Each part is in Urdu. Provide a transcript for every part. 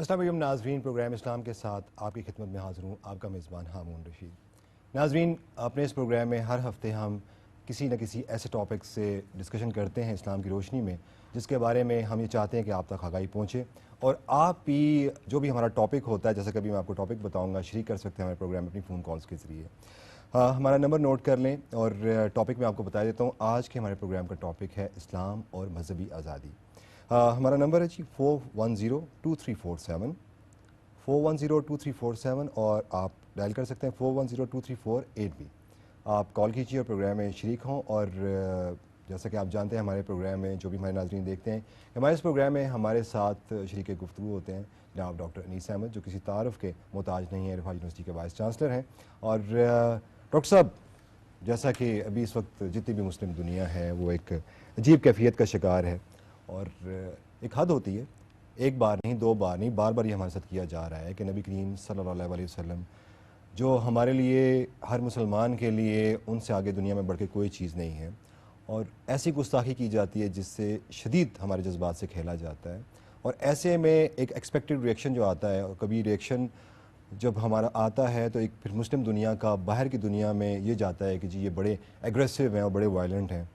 السلام علیکم ناظرین، پروگرام اسلام کے ساتھ آپ کی خدمت میں حاضر ہوں، آپ کا میزبان ہارون رشید۔ ناظرین، اپنے اس پروگرام میں ہر ہفتے ہم کسی نہ کسی ایسے ٹاپک سے ڈسکشن کرتے ہیں اسلام کی روشنی میں، جس کے بارے میں ہم یہ چاہتے ہیں کہ آپ تک آگاہی پہنچے، اور آپ بھی جو بھی ہمارا ٹاپک ہوتا ہے، جیسے کبھی میں آپ کو ٹاپک بتاؤں گا، شریک کر سکتے ہیں ہمارے پروگرام میں اپنی فون کالز کے ذریعے۔ ہمارا نمبر نوٹ کر لیں، اور ٹاپک میں آپ کو بتا دیتا ہوں۔ آج کے ہمارے پروگرام کا ٹاپک ہے اسلام اور مذہبی آزادی۔ ہمارا نمبر ہے 41023447 41023447، اور آپ ڈائل کر سکتے ہیں 410234 بھی۔ آپ کال کیجیے اور پروگرام میں شریک ہوں، اور جیسا کہ آپ جانتے ہیں ہمارے پروگرام میں جو بھی ہمارے ناظرین دیکھتے ہیں، ہمارے اس پروگرام میں ہمارے ساتھ شریک گفتگو ہوتے ہیں جناب ڈاکٹر انیس احمد، جو کسی تعارف کے محتاج نہیں ہیں، رفاع یونیورسٹی کے وائس چانسلر ہیں۔ اور ڈاکٹر صاحب، جیسا کہ ابھی اس وقت جتنی بھی مسلم دنیا ہے وہ ایک عجیب کیفیت کا شکار ہے، اور ایک حد ہوتی ہے، ایک بار نہیں، دو بار نہیں، بار بار یہ ہمارے ساتھ کیا جا رہا ہے کہ نبی کریم صلی اللہ علیہ وسلم جو ہمارے لیے، ہر مسلمان کے لیے، ان سے آگے دنیا میں بڑھ کے کوئی چیز نہیں ہے، اور ایسی گستاخی کی جاتی ہے جس سے شدید ہمارے جذبات سے کھیلا جاتا ہے، اور ایسے میں ایک ایکسپیکٹڈ ریئیکشن جو آتا ہے، اور کبھی ریئیکشن جب ہمارا آتا ہے تو ایک پھر مسلم دنیا کا باہر کی دنیا میں یہ جاتا ہے کہ جی یہ بڑے ایگریسو ہیں اور بڑے وائلنٹ ہیں۔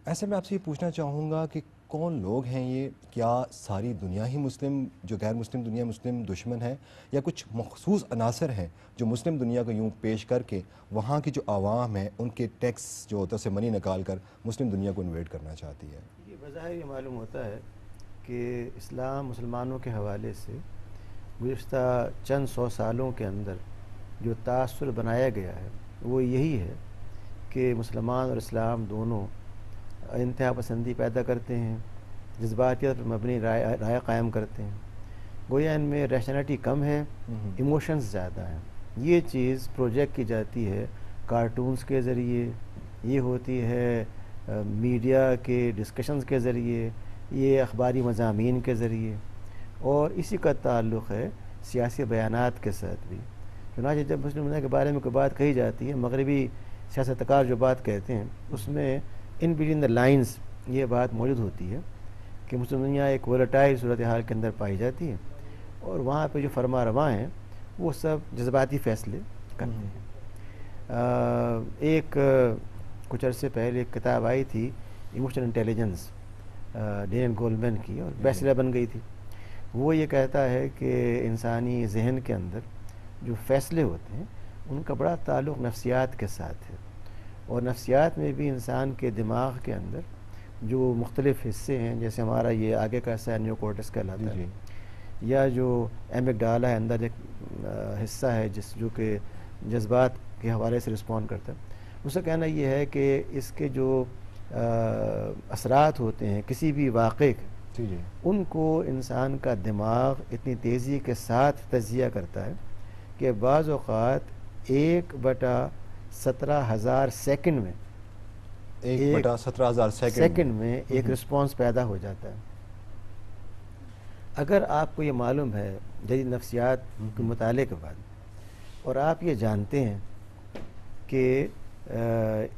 ایسے میں آپ سے یہ پوچھنا چاہوں گا کہ کون لوگ ہیں یہ؟ کیا ساری دنیا ہی مسلم، جو غیر مسلم دنیا مسلم دشمن ہے، یا کچھ مخصوص عناصر ہیں جو مسلم دنیا کو یوں پیش کر کے وہاں کی جو عوام ہیں ان کے ٹیکس جو ہوتا ہے سے منی نکال کر مسلم دنیا کو انویٹ کرنا چاہتی ہے؟ یہ بظاہر یہ معلوم ہوتا ہے کہ اسلام مسلمانوں کے حوالے سے گزشتہ چند سو سالوں کے اندر جو تاثر بنایا گیا ہے وہ یہی ہے کہ مسلمان اور اسلام دونوں انتہا پسندی پیدا کرتے ہیں، جذباتیت پر مبنی رائے قائم کرتے ہیں، گویا ان میں ریشنلٹی کم ہے، ایموشنز زیادہ ہیں۔ یہ چیز پروجیکٹ کی جاتی ہے کارٹونز کے ذریعے، یہ ہوتی ہے میڈیا کے ڈسکشنز کے ذریعے، یہ اخباری مضامین کے ذریعے، اور اسی کا تعلق ہے سیاسی بیانات کے ساتھ بھی۔ چنانچہ جب مسلم دنیا کے بارے میں کوئی بات کہی جاتی ہے، مغربی سیاستکار جو بات کہتے ہیں اس میں ان بٹوین دا لائنز یہ بات موجود ہوتی ہے کہ مسلم دنیا ایک وولٹائل صورتحال کے اندر پائی جاتی ہے، اور وہاں پہ جو فرما رواں ہیں وہ سب جذباتی فیصلے کرتے ہیں۔ ایک کچھ عرصے پہلے ایک کتاب آئی تھی ایموشنل انٹیلیجنس ڈینیل گولمین کی، اور بیسٹ سیلر بن گئی تھی۔ وہ یہ کہتا ہے کہ انسانی ذہن کے اندر جو فیصلے ہوتے ہیں ان کا بڑا تعلق نفسیات کے ساتھ ہے، اور نفسیات میں بھی انسان کے دماغ کے اندر جو مختلف حصے ہیں، جیسے ہمارا یہ آگے کا حصہ نیو کورٹس کہلاتا ہے، یا جو ایمگڈالا ہے اندر ایک حصہ ہے جو کہ جذبات کے حوالے سے رسپونڈ کرتا ہے، اس کا کہنا یہ ہے کہ اس کے جو اثرات ہوتے ہیں کسی بھی واقعے کے، ان کو انسان کا دماغ اتنی تیزی کے ساتھ تجزیہ کرتا ہے کہ بعض اوقات 1/17,000 سیکنڈ میں 1/17,000 سیکنڈ میں ایک رسپانس پیدا ہو جاتا ہے۔ اگر آپ کو یہ معلوم ہے جدید نفسیات کے مطالعے کے بعد، اور آپ یہ جانتے ہیں کہ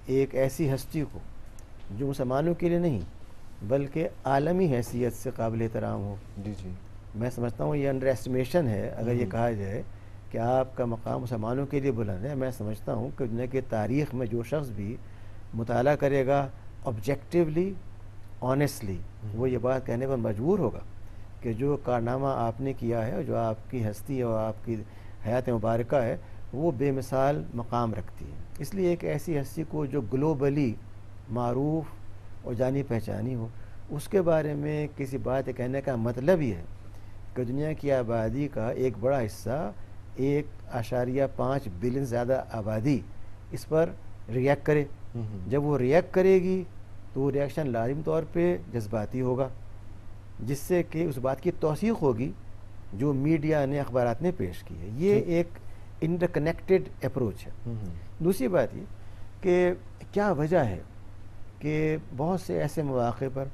ایک ایسی ہستی کو جو مسلمانوں کے لیے نہیں بلکہ عالمی حیثیت سے قابل احترام ہو، میں سمجھتا ہوں یہ انڈر ایسٹیمیشن ہے اگر یہ کہا جائے کہ آپ کا مقام مسلمانوں کے لیے بلند ہے۔ میں سمجھتا ہوں کہ دنیا کی تاریخ میں جو شخص بھی مطالعہ کرے گا آبجیکٹیولی، آنیسٹلی، وہ یہ بات کہنے پر مجبور ہوگا کہ جو کارنامہ آپ نے کیا ہے، اور جو آپ کی ہستی اور آپ کی حیات مبارکہ ہے، وہ بے مثال مقام رکھتی ہے۔ اس لیے ایک ایسی ہستی کو جو گلوبلی معروف اور جانی پہچانی ہو، اس کے بارے میں کسی بات کہنے کا مطلب یہ ہے کہ دنیا کی آبادی کا ایک بڑا حصہ، 1.5 بلین زیادہ آبادی اس پر ریئیکٹ کرے۔ جب وہ ریئیکٹ کرے گی تو وہ ریئیکشن لازم طور پہ جذباتی ہوگا، جس سے کہ اس بات کی توثیق ہوگی جو میڈیا نے، اخبارات نے پیش کی ہے۔ یہ ایک انٹر کنیکٹڈ اپروچ ہے۔ دوسری بات یہ کہ کیا وجہ ہے کہ بہت سے ایسے مواقع پر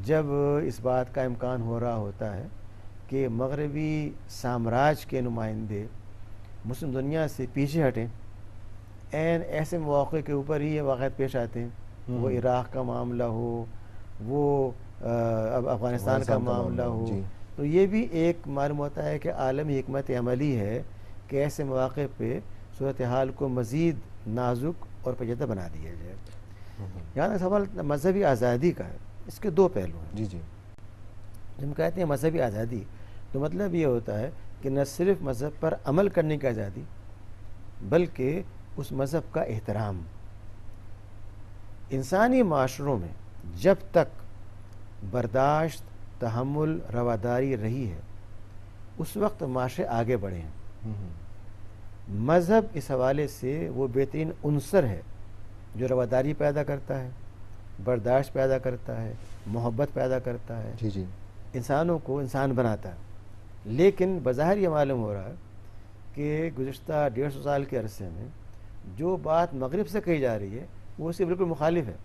جب اس بات کا امکان ہو رہا ہوتا ہے کہ مغربی سامراج کے نمائندے مسلم دنیا سے پیچھے ہٹیں، ایسے مواقع کے اوپر ہی یہ واقعات پیش آتے ہیں، وہ عراق کا معاملہ ہو، وہ اب افغانستان کا معاملہ ہو، تو یہ بھی ایک معلوم ہوتا ہے کہ عالمی حکمت عملی ہے کہ ایسے مواقع پہ صورتحال کو مزید نازک اور پیچیدہ بنا دیا جائے. یہاں تک سوال مذہبی آزادی کا ہے. اس کے دو پہلو ہیں. جی جی. جب ہم کہتے ہیں مذہبی آزادی تو مطلب یہ ہوتا ہے کہ نہ صرف مذہب پر عمل کرنے کی آزادی بلکہ اس مذہب کا احترام. انسانی معاشروں میں جب تک برداشت، تحمل، رواداری رہی ہے اس وقت معاشرے آگے بڑھے ہیں. مذہب اس حوالے سے وہ بہترین عنصر ہے جو رواداری پیدا کرتا ہے، برداشت پیدا کرتا ہے، محبت پیدا کرتا ہے، جی جی. انسانوں کو انسان بناتا ہے. لیکن بظاہر یہ معلوم ہو رہا ہے کہ گزشتہ 150 سال کے عرصے میں جو بات مغرب سے کہی جا رہی ہے وہ اس سے بالکل مخالف ہے،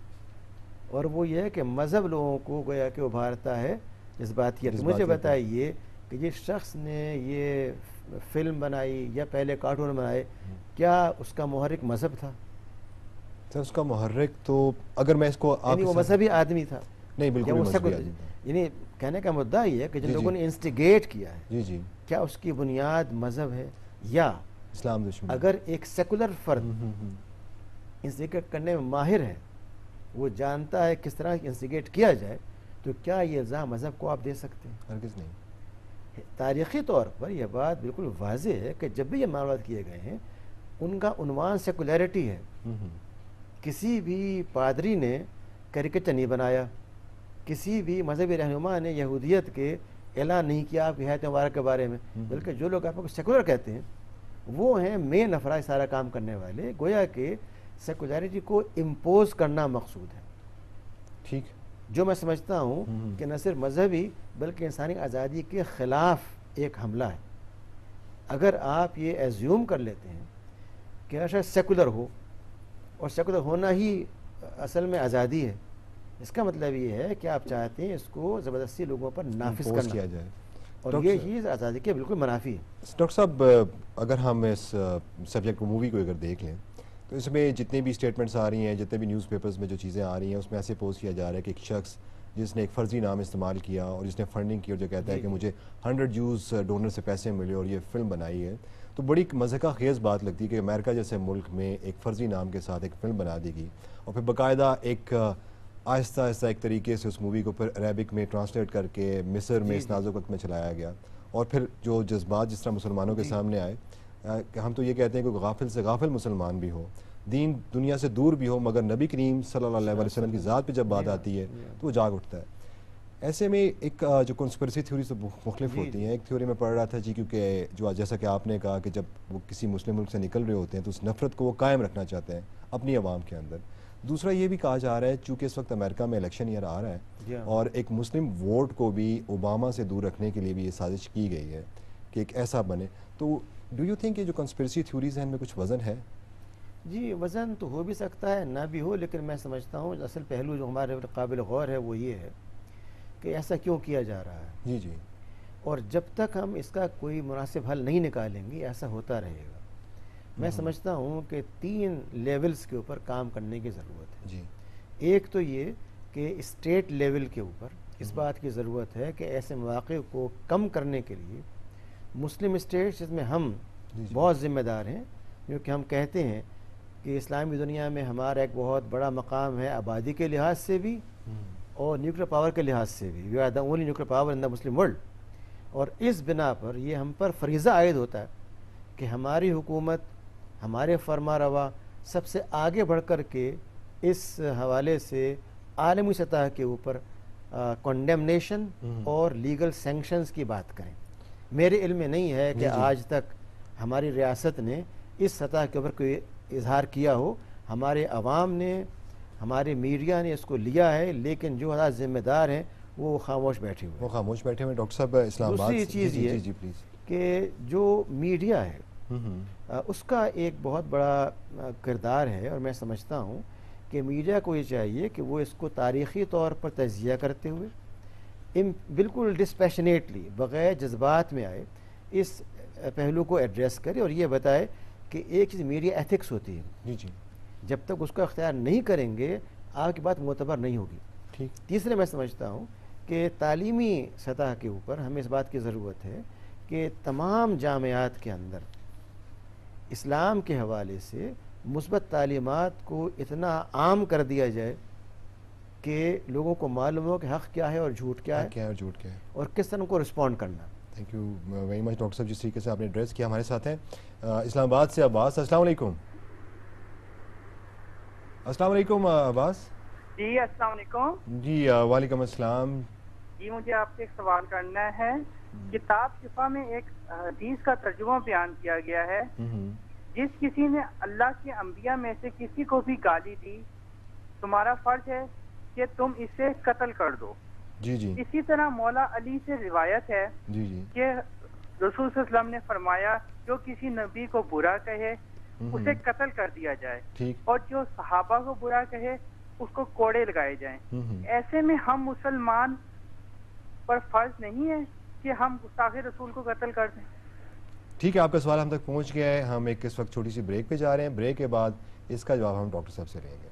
اور وہ یہ ہے کہ مذہب لوگوں کو گویا کہ ابھارتا ہے جذباتیت. تو مجھے بتائیے کہ جس شخص نے یہ فلم بنائی یا پہلے کارٹون بنائے کیا اس کا محرک مذہب تھا؟ اس کا محرک تو اگر میں اس کو یعنی وہ مذہبی آدمی تھا؟ نہیں بالکل مذہبی آدمی تھا. یعنی کہنے کا مدعا یہ ہے کہ جن لوگوں نے انسٹیگیٹ کیا ہے جی جی کیا اس کی بنیاد مذہب ہے یا اسلام دشمن؟ اگر ایک سیکولر فرد انسٹیگیٹ کرنے میں ماہر ہے، وہ جانتا ہے کس طرح انسٹیگیٹ کیا جائے، تو کیا یہ الزام مذہب کو آپ دے سکتے ہیں؟ ہرگز نہیں. تاریخی طور پر یہ بات بالکل واضح ہے کہ جب بھی یہ معاملات کیے گئے ہیں ان کا عنوان سیکولیرٹی ہے. کسی بھی پادری نے کیریکیچر نہیں بنایا، کسی بھی مذہبی رہنما نے یہودیت کے اعلان نہیں کیا آپ کی حیات مبارک کے بارے میں، بلکہ جو لوگ آپ کو سیکولر کہتے ہیں وہ ہیں مین افراد سارا کام کرنے والے. گویا کہ سیکولیرٹی کو امپوز کرنا مقصود ہے. ٹھیک. جو میں سمجھتا ہوں کہ نہ صرف مذہبی بلکہ انسانی آزادی کے خلاف ایک حملہ ہے. اگر آپ یہ ایزیوم کر لیتے ہیں کہ ایسا سیکولر ہو اور سیکولر ہونا ہی اصل میں آزادی ہے، اس کا مطلب یہ ہے کہ آپ چاہتے ہیں اس کو زبردستی لوگوں پر نافذ کرنا کیا جائے، اور یہ چیز آزادی کے بالکل منافی ہے. ڈاکٹر صاحب اگر ہم اس سبجیکٹ کو مووی کو اگر دیکھ لیں تو اس میں جتنی بھی اسٹیٹمنٹس آ رہی ہیں، جتنے بھی نیوز پیپرز میں جو چیزیں آ رہی ہیں اس میں ایسے پوسٹ کیا جا رہا ہے کہ ایک شخص جس نے ایک فرضی نام استعمال کیا اور جس نے فنڈنگ کی اور جو کہتا ہے کہ مجھے 100 جوز ڈونر سے پیسے ملے اور یہ فلم بنائی ہے، تو بڑی مضحکہ خیز بات لگتی ہے کہ امریکہ جیسے ملک میں ایک فرضی نام کے ساتھ ایک فلم بنا دی گئی اور پھر باقاعدہ ایک آہستہ آہستہ ایک طریقے سے اس مووی کو پھر عربک میں ٹرانسلیٹ کر کے مصر میں اس نازک وقت میں چلایا گیا. اور پھر جو جذبات جس طرح مسلمانوں کے سامنے آئے کہ ہم تو یہ کہتے ہیں کہ غافل سے غافل مسلمان بھی ہو، دین دنیا سے دور بھی ہو، مگر نبی کریم صلی اللہ علیہ وسلم کی ذات پہ جب بات آتی ہے تو وہ جاگ اٹھتا ہے. ایسے میں ایک جو کنسپریسی تھیوری سے مختلف ہوتی ہیں. ایک تھیوری میں پڑھ رہا تھا جی، کیونکہ جو جیسا کہ آپ نے کہا کہ جب وہ کسی مسلم ملک سے نکل رہے ہوتے ہیں تو اس نفرت کو وہ قائم رکھنا چاہتے ہیں اپنی عوام کے اندر. دوسرا یہ بھی کہا جا رہا ہے چونکہ اس وقت امریکہ میں الیکشن ایئر آ رہا ہے اور ایک مسلم ووٹ کو بھی اوباما سے دور رکھنے کے لیے بھی یہ سازش کی گئی ہے کہ ایک ایسا بنے. تو ڈو یو تھنک یہ جو کنسپریسی تھیوریز ہیں ان میں کچھ وزن ہے؟ جی وزن تو ہو بھی سکتا ہے، نہ بھی ہو، لیکن میں سمجھتا ہوں اصل پہلو جو ہمارے قابل غور ہے وہ یہ ہے کہ ایسا کیوں کیا جا رہا ہے. جی جی. اور جب تک ہم اس کا کوئی مناسب حل نہیں نکالیں گے ایسا ہوتا رہے گا. میں سمجھتا ہوں کہ 3 لیولز کے اوپر کام کرنے کی ضرورت ہے. جی. ایک تو یہ کہ اسٹیٹ لیول کے اوپر اس بات کی ضرورت ہے کہ ایسے مواقع کو کم کرنے کے لیے مسلم اسٹیٹس جس میں ہم بہت ذمہ دار ہیں، کیونکہ ہم کہتے ہیں کہ اسلامی دنیا میں ہمارا ایک بہت بڑا مقام ہے آبادی کے لحاظ سے بھی اور نیوکلیر پاور کے لحاظ سے بھی. We are the only nuclear power in the Muslim world. اور اس بنا پر یہ ہم پر فریضہ عائد ہوتا ہے کہ ہماری حکومت، ہمارے فرما روا سب سے آگے بڑھ کر کے اس حوالے سے عالمی سطح کے اوپر کنڈیمنیشن اور لیگل سینکشنز کی بات کریں. میرے علم میں نہیں ہے کہ آج تک ہماری ریاست نے اس سطح کے اوپر کوئی اظہار کیا ہو. ہمارے عوام نے، ہمارے میڈیا نے اس کو لیا ہے، لیکن جو حضرات ذمہ دار ہیں وہ خاموش بیٹھے ہوئے. وہ خاموش بیٹھے ہوئے. ڈاکٹر صاحب اسلام آباد دوسری چیز یہ کہ جو میڈیا ہے اس کا ایک بہت بڑا کردار ہے، اور میں سمجھتا ہوں کہ میڈیا کو یہ چاہیے کہ وہ اس کو تاریخی طور پر تجزیہ کرتے ہوئے بالکل ڈسپیشنیٹلی بغیر جذبات میں آئے اس پہلو کو ایڈریس کرے اور یہ بتائے کہ ایک چیز میڈیا ایتھکس ہوتی ہے. جی جی. جب تک اس کا اختیار نہیں کریں گے آپ کی بات معتبر نہیں ہوگی. ٹھیک. تیسرے میں سمجھتا ہوں کہ تعلیمی سطح کے اوپر ہمیں اس بات کی ضرورت ہے کہ تمام جامعات کے اندر اسلام کے حوالے سے مثبت تعلیمات کو اتنا عام کر دیا جائے کہ لوگوں کو معلوم ہو کہ حق کیا ہے اور جھوٹ کیا ہے اور جھوٹ کیا ہے، اور کس طرح کو رسپونڈ کرنا. Thank you very much doctor صاحب، جس طریقے سے آپ نے ایڈریس کیا. ہمارے ساتھ ہیں اسلام آباد سے عباس. السلام علیکم. السلام علیکم عباس. جی السلام علیکم. جی وعلیکم السلام. جی مجھے آپ سے ایک سوال کرنا ہے. کتاب شفا میں ایک حدیث کا ترجمہ بیان کیا گیا ہے، جس کسی نے اللہ کے انبیاء میں سے کسی کو بھی گالی دی تمہارا فرض ہے کہ تم اسے قتل کر دو. جی جی. اسی طرح مولا علی سے روایت ہے جی جی. کہ رسول صلی اللہ علیہ وسلم نے فرمایا جو کسی نبی کو برا کہے اسے قتل کر دیا جائے، ٹھیک. اور جو صحابہ کو برا کہے اس کو کوڑے لگائے جائیں. ایسے میں ہم مسلمان پر فرض نہیں ہے کہ ہم گستاخ رسول کو قتل کر دیں؟ ٹھیک ہے، آپ کا سوال ہم تک پہنچ گیا ہے. ہم ایک اس وقت چھوٹی سی بریک پہ جا رہے ہیں. بریک کے بعد اس کا جواب ہم ڈاکٹر صاحب سے لیں گے.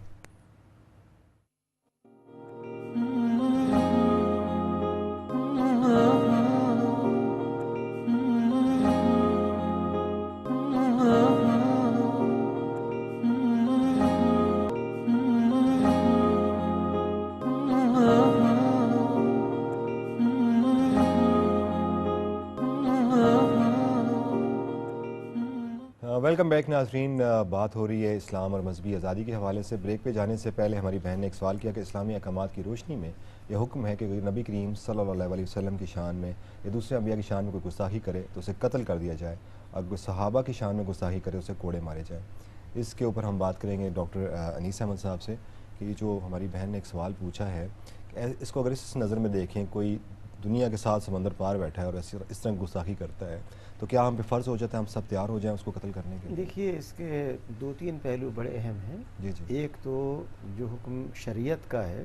ویلکم بیک ناظرین. بات ہو رہی ہے اسلام اور مذہبی آزادی کے حوالے سے. بریک پہ جانے سے پہلے ہماری بہن نے ایک سوال کیا کہ اسلامی احکامات کی روشنی میں یہ حکم ہے کہ نبی کریم صلی اللہ علیہ وسلم کی شان میں یا دوسرے انبیاء کی شان میں کوئی گستاخی کرے تو اسے قتل کر دیا جائے، اور کوئی صحابہ کی شان میں گستاخی کرے اسے کوڑے مارے جائیں. اس کے اوپر ہم بات کریں گے ڈاکٹر انیس احمد صاحب سے کہ جو ہماری بہن نے ایک سوال پوچھا ہے کہ اس کو اگر اس نظر میں دیکھیں، کوئی دنیا کے ساتھ سمندر پار بیٹھا ہے اور اس طرح گستاخی کرتا ہے تو کیا ہم پہ فرض ہو جاتا ہے ہم سب تیار ہو جائیں اس کو قتل کرنے کے لیے؟ دیکھیے اس کے دو تین پہلو بڑے اہم ہیں. جی جی. ایک تو جو حکم شریعت کا ہے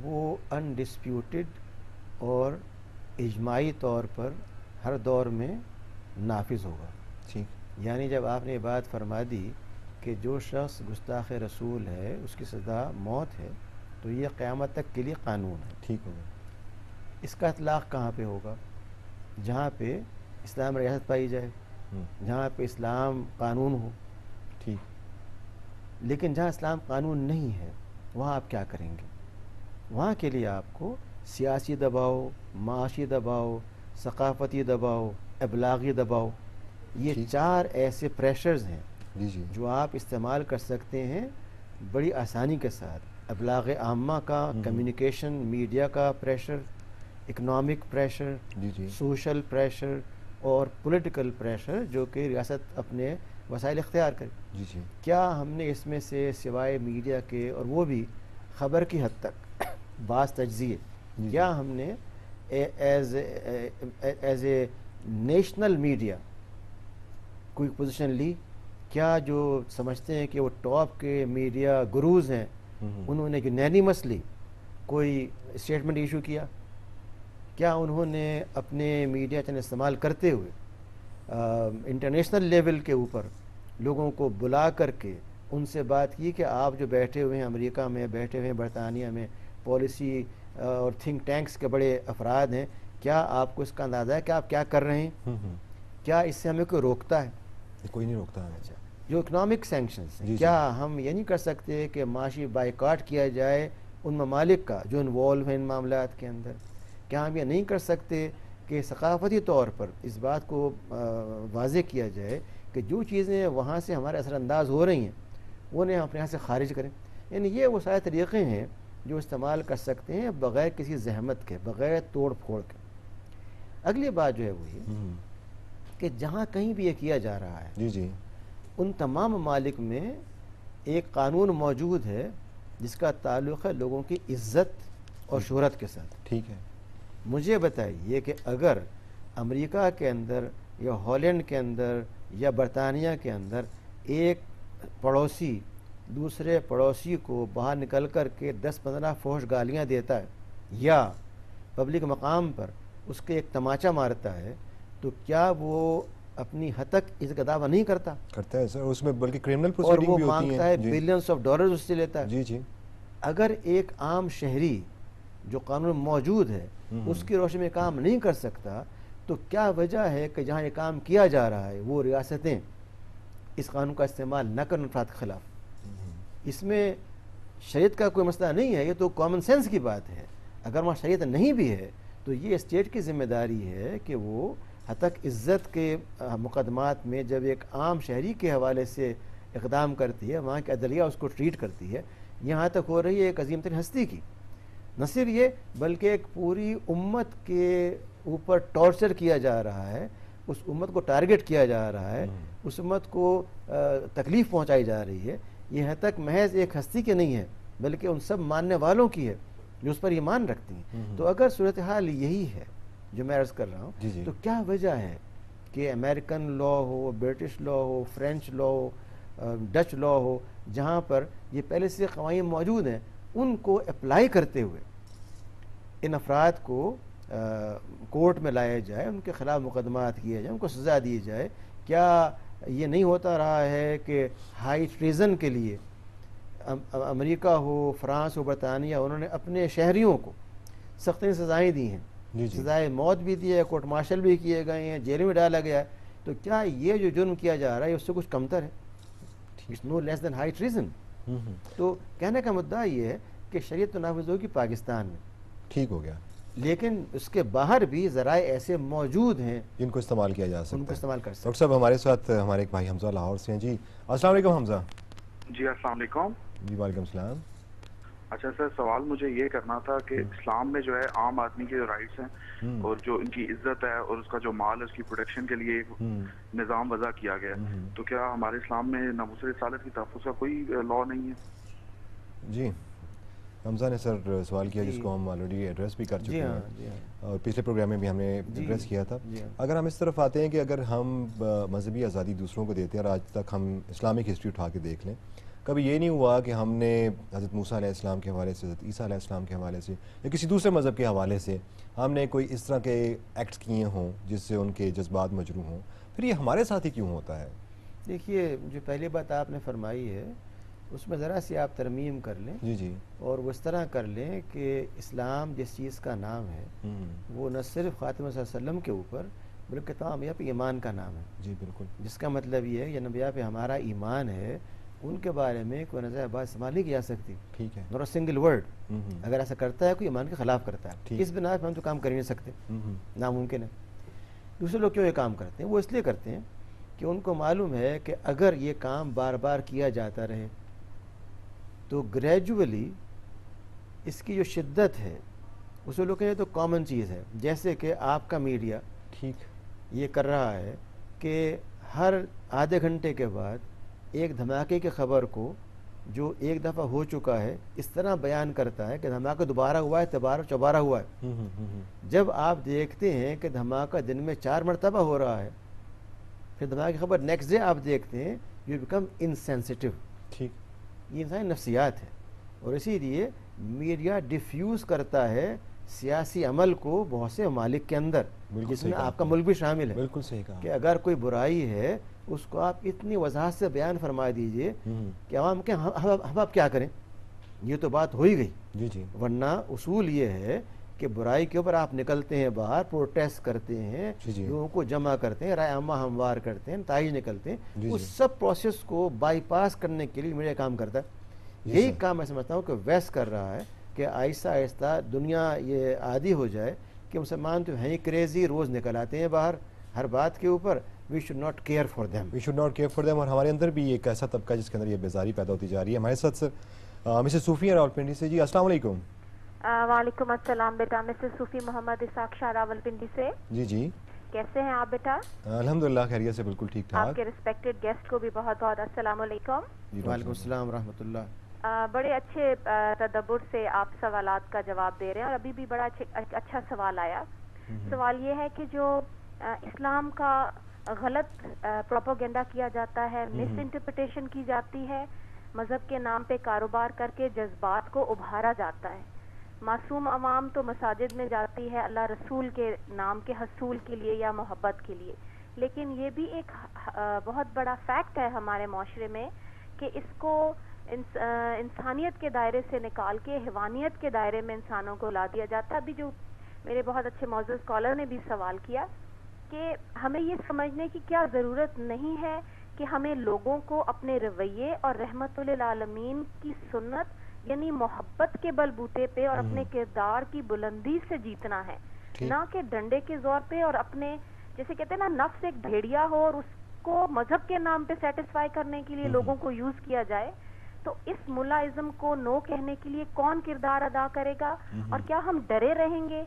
وہ انڈسپیوٹڈ اور اجماعی طور پر ہر دور میں نافذ ہوگا. ٹھیک. یعنی جب آپ نے یہ بات فرما دی کہ جو شخص گستاخ رسول ہے اس کی سزا موت ہے تو یہ قیامت تک کے لیے قانون ہے. ٹھیک ہوگا. اس کا اطلاق کہاں پہ ہوگا؟ جہاں پہ اسلام ریاست پائی جائے، جہاں پہ اسلام قانون ہو. ٹھیک. لیکن جہاں اسلام قانون نہیں ہے وہاں آپ کیا کریں گے؟ وہاں کے لیے آپ کو سیاسی دباؤ، معاشی دباؤ، ثقافتی دباؤ، ابلاغی دباؤ، یہ چار ایسے پریشرز ہیں جی جی جو آپ استعمال کر سکتے ہیں بڑی آسانی کے ساتھ. ابلاغ عامہ کا، کمیونیکیشن میڈیا کا پریشر، اکنامک پریشر، جی جی سوشل پریشر اور پولیٹیکل پریشر جو کہ ریاست اپنے وسائل اختیار کرے. جی جی. کیا ہم نے اس میں سے سوائے میڈیا کے، اور وہ بھی خبر کی حد تک بعض تجزیے، کیا ہم نے ایز اے نیشنل میڈیا کوئی پوزیشن لی؟ کیا جو سمجھتے ہیں کہ وہ ٹاپ کے میڈیا گروز ہیں انہوں نے یونینیمسلی کوئی اسٹیٹمنٹ ایشو کیا؟ کیا انہوں نے اپنے میڈیا چینل استعمال کرتے ہوئے انٹرنیشنل لیول کے اوپر لوگوں کو بلا کر کے ان سے بات کی کہ آپ جو بیٹھے ہوئے ہیں امریکہ میں، بیٹھے ہوئے ہیں برطانیہ میں، پالیسی اور تھنک ٹینکس کے بڑے افراد ہیں، کیا آپ کو اس کا اندازہ ہے کہ آپ کیا کر رہے ہیں؟ کیا اس سے ہمیں کوئی روکتا ہے؟ کوئی نہیں روکتا ہے. اچھا، جو اکنامک سینکشنز ہیں، کیا ہم یہ نہیں کر سکتے کہ معاشی بائیکاٹ کیا جائے ان ممالک کا جو انوالو ہیں ان معاملات کے اندر؟ کیا ہم یہ نہیں کر سکتے کہ ثقافتی طور پر اس بات کو واضح کیا جائے کہ جو چیزیں وہاں سے ہمارے اثر انداز ہو رہی ہیں انہیں ہم اپنے یہاں سے خارج کریں؟ یعنی یہ وہ سارے طریقے ہیں جو استعمال کر سکتے ہیں بغیر کسی زحمت کے، بغیر توڑ پھوڑ کے. اگلی بات جو ہے وہ یہ کہ جہاں کہیں بھی یہ کیا جا رہا ہے جی جی ان تمام ممالک میں ایک قانون موجود ہے جس کا تعلق ہے لوگوں کی عزت اور شہرت کے ساتھ. ٹھیک ہے. مجھے بتائیے کہ اگر امریکہ کے اندر یا ہالینڈ کے اندر یا برطانیہ کے اندر ایک پڑوسی دوسرے پڑوسی کو باہر نکل کر کے 10-15 فحش گالیاں دیتا ہے یا پبلک مقام پر اس کے ایک تماچا مارتا ہے تو کیا وہ اپنی حد تک اس کا دعویٰ نہیں کرتا؟ کرتا ہے سر. اس میں بلکہ کرمنل اور پروسیڈنگ وہ بھی ہوتی ہیں. مانگتا ہے بلینس آف ڈالرز اس سے لیتا ہے. جی جی. اگر ایک عام شہری جو قانون موجود ہے اس کی روشنی میں کام نہیں کر سکتا، تو کیا وجہ ہے کہ جہاں یہ کام کیا جا رہا ہے وہ ریاستیں اس قانون کا استعمال نہ کریں افراد کے خلاف؟ اس میں شریعت کا کوئی مسئلہ نہیں ہے، یہ تو کامن سینس کی بات ہے. اگر وہاں شریعت نہیں بھی ہے تو یہ اسٹیٹ کی ذمہ داری ہے کہ وہ حتیٰ عزت کے مقدمات میں جب ایک عام شہری کے حوالے سے اقدام کرتی ہے، وہاں کی عدلیہ اس کو ٹریٹ کرتی ہے. یہاں تک ہو رہی ہے ایک عظیم ترین ہستی کی، نہ صرف یہ بلکہ ایک پوری امت کے اوپر ٹارچر کیا جا رہا ہے، اس امت کو ٹارگٹ کیا جا رہا ہے، اس امت کو تکلیف پہنچائی جا رہی ہے. یہ حد تک محض ایک ہستی کے نہیں ہے بلکہ ان سب ماننے والوں کی ہے جو اس پر ایمان رکھتی ہیں. تو اگر صورتحال یہی ہے جو میں عرض کر رہا ہوں، تو کیا وجہ ہے کہ امریکن لا ہو، برٹش لا ہو، فرینچ لا ہو، ڈچ لا ہو، جہاں پر یہ پہلے سے قوانین موجود ہیں، ان کو اپلائی کرتے ہوئے ان افراد کو کورٹ میں لایا جائے، ان کے خلاف مقدمات کیے جائیں، ان کو سزا دی جائے؟ کیا یہ نہیں ہوتا رہا ہے کہ ہائی ٹریزن کے لیے امریکہ ہو، فرانس ہو، برطانیہ، انہوں نے اپنے شہریوں کو سخت سزائیں دی ہیں، سزائے موت بھی دی ہے، کورٹ مارشل بھی کیے گئے ہیں، جیل میں ڈالا گیا ہے؟ تو کیا یہ جو جرم کیا جا رہا ہے اس سے کچھ کمتر ہے؟ It's no less than high treason. تو کہنے کا مدعا یہ ہے کہ شریعت تو نافذ ہوگی پاکستان میں، ٹھیک ہو گیا، لیکن اس کے باہر بھی ذرائع ایسے موجود ہیں جن کو استعمال کیا جا سکتا ہے، ان کو استعمال کر سکتے. ڈاکٹر صاحب ہمارے ساتھ ہمارے ایک بھائی حمزہ لاہور سے ہیں. جی السلام علیکم حمزہ. جی السلام علیکم. جی وعلیکم السلام. اچھا سر، سوال مجھے یہ کرنا تھا کہ اسلام میں جو ہے عام آدمی کے جو رائٹس ہیں اور جو ان کی عزت ہے اور اس کا جو مال ہے اس کی پروٹیکشن کے لیے ایک نظام وضع کیا گیا ہے، تو کیا ہمارے اسلام میں ناموس رسالت کی تحفظ کا کوئی لا نہیں ہے؟ جی حمزہ نے سر سوال کیا جس کو ہم آلریڈی ایڈریس بھی کر چکے ہیں اور پچھلے پروگرام میں بھی ہم نے ایڈریس کیا تھا. اگر ہم اس طرف آتے ہیں کہ اگر ہم مذہبی آزادی دوسروں کو دیتے ہیں اور آج تک ہم اسلامک ہسٹری اٹھا کے دیکھ لیں، کبھی یہ نہیں ہوا کہ ہم نے حضرت موسیٰ علیہ السلام کے حوالے سے، حضرت عیسیٰ علیہ السلام کے حوالے سے یا کسی دوسرے مذہب کے حوالے سے ہم نے کوئی اس طرح کے ایکٹس کیے ہوں جس سے ان کے جذبات مجروح ہوں؟ پھر یہ ہمارے ساتھ ہی کیوں ہوتا ہے؟ دیکھیے، جو پہلی بات آپ نے فرمائی ہے اس میں ذرا سی آپ ترمیم کر لیں. جی اور وہ اس طرح کر لیں کہ اسلام جس چیز کا نام ہے وہ نہ صرف خاتم صلی اللہ علیہ وسلم کے اوپر بلکہ تمام انبیاء پہ ایمان کا نام ہے. جی بالکل. جس کا مطلب یہ ہے کہ انبیاء پہ ہمارا ایمان ہے، ان کے بارے میں کوئی نظر بات استعمال نہیں کی جا سکتی. ٹھیک ہے. Not a single word. اگر ایسا کرتا ہے کوئی ایمان کے خلاف کرتا ہے، اس بنا پہ ہم تو کام کر ہی نہیں سکتے، ناممکن ہے. دوسرے لوگ کیوں یہ کام کرتے ہیں؟ وہ اس لیے کرتے ہیں کہ ان کو معلوم ہے کہ اگر یہ کام بار بار کیا جاتا رہے تو گریجولی اس کی جو شدت ہے اس لوگ کہیں تو کامن چیز ہے. جیسے کہ آپ کا میڈیا ٹھیک یہ کر رہا ہے کہ ہر آدھے گھنٹے کے بعد ایک دھماکے کی خبر کو جو ایک دفعہ ہو چکا ہے اس طرح بیان کرتا ہے کہ دھماکہ دوبارہ ہوا ہے، چوبارہ ہوا ہے. جب آپ دیکھتے ہیں کہ دھماکہ دن میں 4 مرتبہ ہو رہا ہے، پھر دھماکے کی خبر نیکسٹ ڈے آپ دیکھتے ہیں، یو بیکم انسینسٹیو. ٹھیک. یہ انسانی نفسیات ہے اور اسی لیے میڈیا ڈیفیوز کرتا ہے سیاسی عمل کو بہت سے ممالک کے اندر، جس میں آپ کا ملک بھی شامل ہے. بالکل صحیح کہا کہ اگر کوئی برائی ہے اس کو آپ اتنی وضاحت سے بیان فرما دیجئے کہ عوام کے ہم آپ کیا کریں، یہ تو بات ہو ہی گئی. جی ورنہ اصول یہ ہے کہ برائی کے اوپر آپ نکلتے ہیں باہر، پروٹیسٹ کرتے ہیں، لوگوں کو جمع کرتے ہیں، رائے عامہ ہموار کرتے ہیں، نتائج نکلتے ہیں. اس سب پروسیس کو بائی پاس کرنے کے لیے میڈیا کام کرتا ہے. یہی کام میں سمجھتا ہوں کہ ویسٹ کر رہا ہے کہ آہستہ آہستہ دنیا یہ عادی ہو جائے کہ مسلمان تو ہیں کریزی، روز نکل آتے ہیں باہر ہر بات کے اوپر. We should not care for them. اور ہمارے اندر بھی ایک ایسا طبقہ جس کے اندر یہ بیزاری پیدا ہوتی جا رہی ہے. ہمارے ساتھ سر مسز صوفی راولپنڈی سے. جی السلام علیکم. وعلیکم السلام بیٹا. مسز صوفی محمد اسحاق شاہ راولپنڈی سے. جی کیسے ہیں آپ بیٹا؟ الحمدللہ خیریت سے، بالکل ٹھیک ٹھاک. آپ کے ریسپیکٹڈ گیسٹ کو بھی بہت بہت السلام علیکم. وعلیکم السلام ورحمۃ اللہ. بڑے اچھے تدبر سے آپ سوالات کا جواب دے رہے ہیں اور ابھی بھی بڑا اچھا سوال آیا. سوال یہ ہے کہ جو اسلام کا غلط پروپیگنڈا کیا جاتا ہے، مس انٹرپریٹیشن کی جاتی ہے، مذہب کے نام پہ کاروبار کر کے جذبات کو ابھارا جاتا ہے. معصوم عوام تو مساجد میں جاتی ہے اللہ رسول کے نام کے حصول کے لیے یا محبت کے لیے، لیکن یہ بھی ایک بہت بڑا فیکٹ ہے ہمارے معاشرے میں کہ اس کو انسانیت کے دائرے سے نکال کے حیوانیت کے دائرے میں انسانوں کو لا دیا جاتا ہے. ابھی جو میرے بہت اچھے معزز اسکالر نے بھی سوال کیا کہ ہمیں یہ سمجھنے کی کیا ضرورت نہیں ہے کہ ہمیں لوگوں کو اپنے رویے اور رحمت للعالمین کی سنت یعنی محبت کے بل بوتے پہ اور اپنے کردار کی بلندی سے جیتنا ہے, نہ کہ ڈنڈے کے زور پہ اور اپنے جیسے کہتے ہیں نا نفس ایک بھیڑیا ہو اور اس کو مذہب کے نام پہ سیٹسفائی کرنے کے لیے لوگوں کو یوز کیا جائے. تو اس ملاازم کو نو کہنے کے لیے کون کردار ادا کرے گا اور کیا ہم ڈرے رہیں گے؟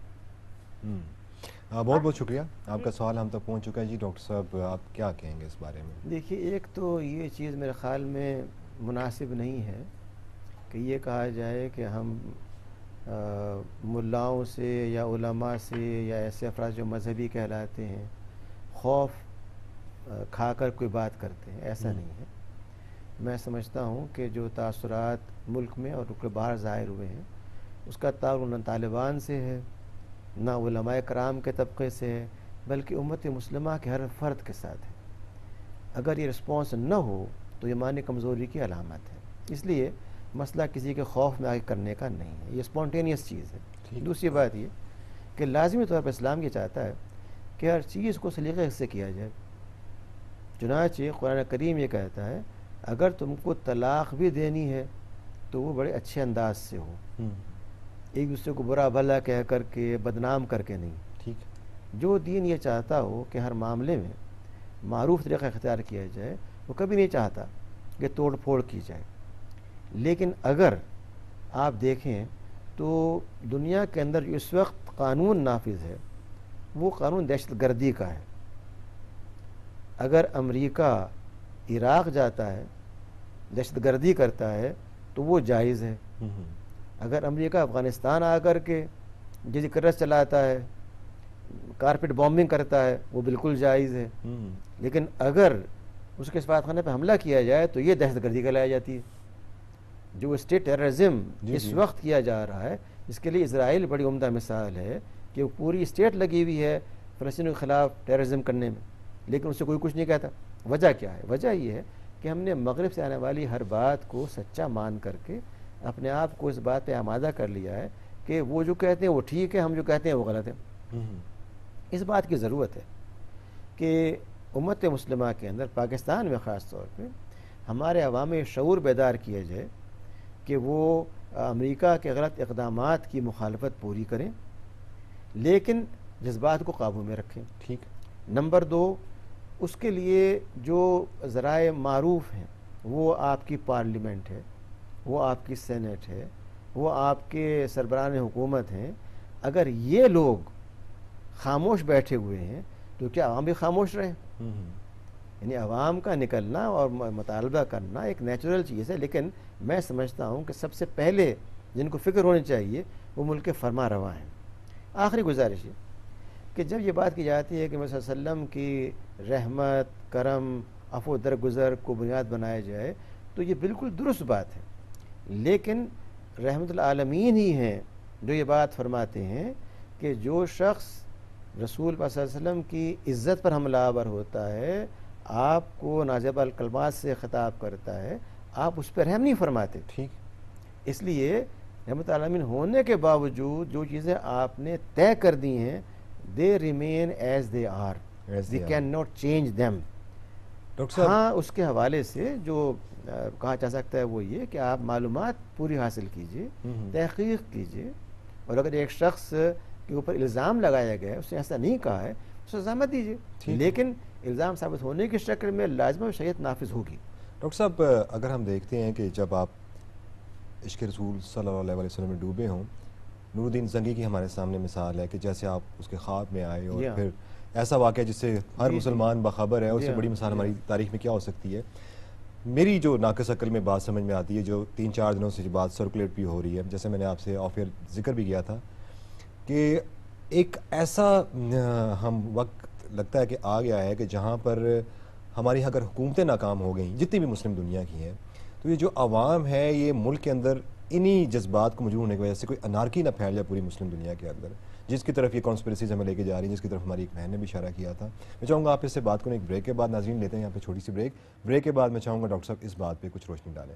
بہت بہت شکریہ, آپ کا سوال ہم تک پہنچ چکا ہے. جی ڈاکٹر صاحب آپ کیا کہیں گے اس بارے میں؟ دیکھیے, ایک تو یہ چیز میرے خیال میں مناسب نہیں ہے کہ یہ کہا جائے کہ ہم ملاؤں سے یا علماء سے یا ایسے افراد جو مذہبی کہلاتے ہیں خوف کھا کر کوئی بات کرتے ہیں. ایسا نہیں ہے. میں سمجھتا ہوں کہ جو تاثرات ملک میں اور رک باہر ظاہر ہوئے ہیں اس کا تعلق نہ طالبان سے ہے نہ علماء کرام کے طبقے سے ہے, بلکہ امت مسلمہ کے ہر فرد کے ساتھ ہے. اگر یہ رسپانس نہ ہو تو یہ معنی کمزوری کی علامت ہے. اس لیے مسئلہ کسی کے خوف میں آگے کرنے کا نہیں ہے, یہ اسپونٹینیس چیز ہے. دوسری بات یہ کہ لازمی طور پر اسلام یہ چاہتا ہے کہ ہر چیز کو سلیقے سے کیا جائے. چنانچہ قرآن کریم یہ کہتا ہے اگر تم کو طلاق بھی دینی ہے تو وہ بڑے اچھے انداز سے ہو, ایک دوسرے کو برا بھلا کہہ کر کے بدنام کر کے نہیں. ٹھیک. جو دین یہ چاہتا ہو کہ ہر معاملے میں معروف طریقہ اختیار کیا جائے, وہ کبھی نہیں چاہتا کہ توڑ پھوڑ کی جائے. لیکن اگر آپ دیکھیں تو دنیا کے اندر جو اس وقت قانون نافذ ہے وہ قانون دہشت گردی کا ہے. اگر امریکہ عراق جاتا ہے دہشت گردی کرتا ہے تو وہ جائز ہے. اگر امریکہ افغانستان آ کر کے جیسے کرس چلاتا ہے, کارپیٹ بامبنگ کرتا ہے, وہ بالکل جائز ہے. لیکن اگر اس کے سفارت خانے پہ حملہ کیا جائے تو یہ دہشت گردی کہلائی جاتی ہے. جو اسٹیٹ ٹیررزم اس وقت کیا جا رہا ہے اس کے لیے اسرائیل بڑی عمدہ مثال ہے کہ وہ پوری اسٹیٹ لگی ہوئی ہے فلسطینیوں کے خلاف ٹیررزم کرنے میں, لیکن اس سے کوئی کچھ نہیں کہتا. وجہ کیا ہے؟ وجہ یہ ہے کہ ہم نے مغرب سے آنے والی ہر بات کو سچا مان کر کے اپنے آپ کو اس بات پہ آمادہ کر لیا ہے کہ وہ جو کہتے ہیں وہ ٹھیک ہے, ہم جو کہتے ہیں وہ غلط ہے. اس بات کی ضرورت ہے کہ امت مسلمہ کے اندر پاکستان میں خاص طور پہ ہمارے عوام شعور بیدار کیا جائے کہ وہ امریکہ کے غلط اقدامات کی مخالفت پوری کریں لیکن جذبات کو قابو میں رکھیں. ٹھیک. نمبر 2, اس کے لیے جو ذرائع معروف ہیں وہ آپ کی پارلیمنٹ ہے, وہ آپ کی سینٹ ہے, وہ آپ کے سربراہان حکومت ہیں. اگر یہ لوگ خاموش بیٹھے ہوئے ہیں تو کیا عوام بھی خاموش رہے؟ یعنی عوام کا نکلنا اور مطالبہ کرنا ایک نیچرل چیز ہے, لیکن میں سمجھتا ہوں کہ سب سے پہلے جن کو فکر ہونی چاہیے وہ ملک کے فرما رواں ہیں. آخری گزارش ہے کہ جب یہ بات کی جاتی ہے کہ محمد صلی اللہ علیہ وسلم کی رحمت, کرم, عفو درگزر کو بنیاد بنایا جائے تو یہ بالکل درست بات ہے, لیکن رحمت العالمین ہی ہیں جو یہ بات فرماتے ہیں کہ جو شخص رسول پاک صلی اللہ علیہ وسلم کی عزت پر حملہ آور ہوتا ہے, آپ کو نازیبہ الکلمات سے خطاب کرتا ہے, آپ اس پر رحم نہیں فرماتے. ٹھیک. اس لیے رحمت العالمین ہونے کے باوجود جو چیزیں آپ نے طے کر دی ہیں they remain as they are, we cannot change them. ہاں, اس کے حوالے سے جو کہا جا سکتا ہے وہ یہ کہ آپ معلومات پوری حاصل کیجئے, تحقیق کیجئے, اور اگر ایک شخص کے اوپر الزام لگایا گیا ہے اس نے ایسا نہیں کہا ہے اسے سزا مت دیجیے, لیکن الزام ثابت ہونے کی شکل میں لازمہ شریعت نافذ ہوگی. ڈاکٹر صاحب, اگر ہم دیکھتے ہیں کہ جب آپ عشق رسول صلی اللہ علیہ وسلم میں ڈوبے ہوں, نور الدین زنگی کی ہمارے سامنے مثال ہے کہ جیسے آپ اس کے خواب میں آئے اور پھر ایسا واقعہ جس سے ہر مسلمان باخبر ہے, اس سے بڑی مثال ہماری تاریخ میں کیا ہو سکتی ہے. میری جو ناقص عقل میں بات سمجھ میں آتی ہے, جو 3-4 دنوں سے جو بات سرکولیٹ بھی ہو رہی ہے, جیسے میں نے آپ سے آف ایئر ذکر بھی کیا تھا کہ ایک ایسا ہم وقت لگتا ہے کہ آ گیا ہے کہ جہاں پر ہماری اگر حکومتیں ناکام ہو گئیں جتنی بھی مسلم دنیا کی ہیں, تو یہ جو عوام ہے یہ ملک کے اندر انہی جذبات کو موجود ہونے کی وجہ سے کوئی انارکی نہ پھیل جائے پوری مسلم دنیا کے اندر, جس کی طرف یہ کانسپریسیز ہمیں لے کے جا رہی ہیں, جس کی طرف ہماری ایک بہن نے بھی اشارہ کیا تھا. میں چاہوں گا آپ اس سے بات کریں ایک بریک کے بعد. ناظرین لیتے ہیں یہاں پہ چھوٹی سی بریک کے بعد میں چاہوں گا ڈاکٹر صاحب اس بات پہ کچھ روشنی ڈالیں.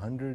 100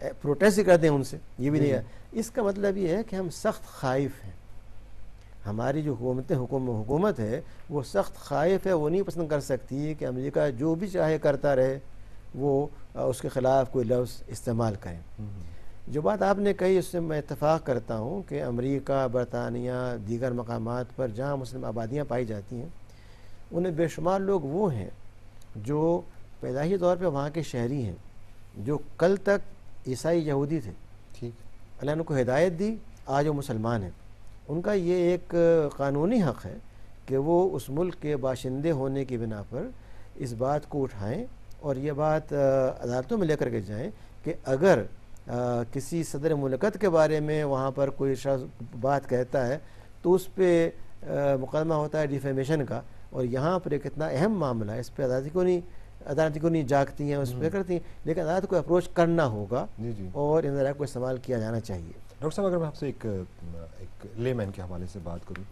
پروٹیسٹ کر دیں ان سے، یہ بھی نہیں ہے۔ اس کا مطلب یہ ہے کہ ہم سخت خائف ہیں، ہماری جو حکومت ہے وہ سخت خائف ہے، وہ نہیں پسند کر سکتی کہ امریکہ جو بھی چاہے کرتا رہے، وہ اس کے خلاف کوئی لفظ استعمال کریں۔ جو بات آپ نے کہی اس سے میں اتفاق کرتا ہوں کہ امریکہ، برطانیہ، دیگر مقامات پر جہاں مسلم آبادیاں پائی جاتی ہیں انہیں بے شمار لوگ وہ ہیں جو پیدائشی طور پہ وہاں کے شہری ہیں، جو کل تک عیسائی یہودی تھے، ٹھیک، اللہ نے ان کو ہدایت دی، آج وہ مسلمان ہیں۔ ان کا یہ ایک قانونی حق ہے کہ وہ اس ملک کے باشندے ہونے کی بنا پر اس بات کو اٹھائیں اور یہ بات عدالتوں میں لے کر کے جائیں کہ اگر کسی صدر مملکت کے بارے میں وہاں پر کوئی شخص بات کہتا ہے تو اس پہ مقدمہ ہوتا ہے ڈیفیمیشن کا، اور یہاں پر ایک اتنا اہم معاملہ ہے، اس پہ عدالت کو نہیں جاگتی ہیں، اس پہ کرتی ہیں، لیکن عدالت کو اپروچ کرنا ہوگا اور ان ذرائع کو استعمال کیا جانا چاہیے۔ ڈاکٹر صاحب اگر میں آپ سے ایک لے مین کے حوالے سے بات کروں،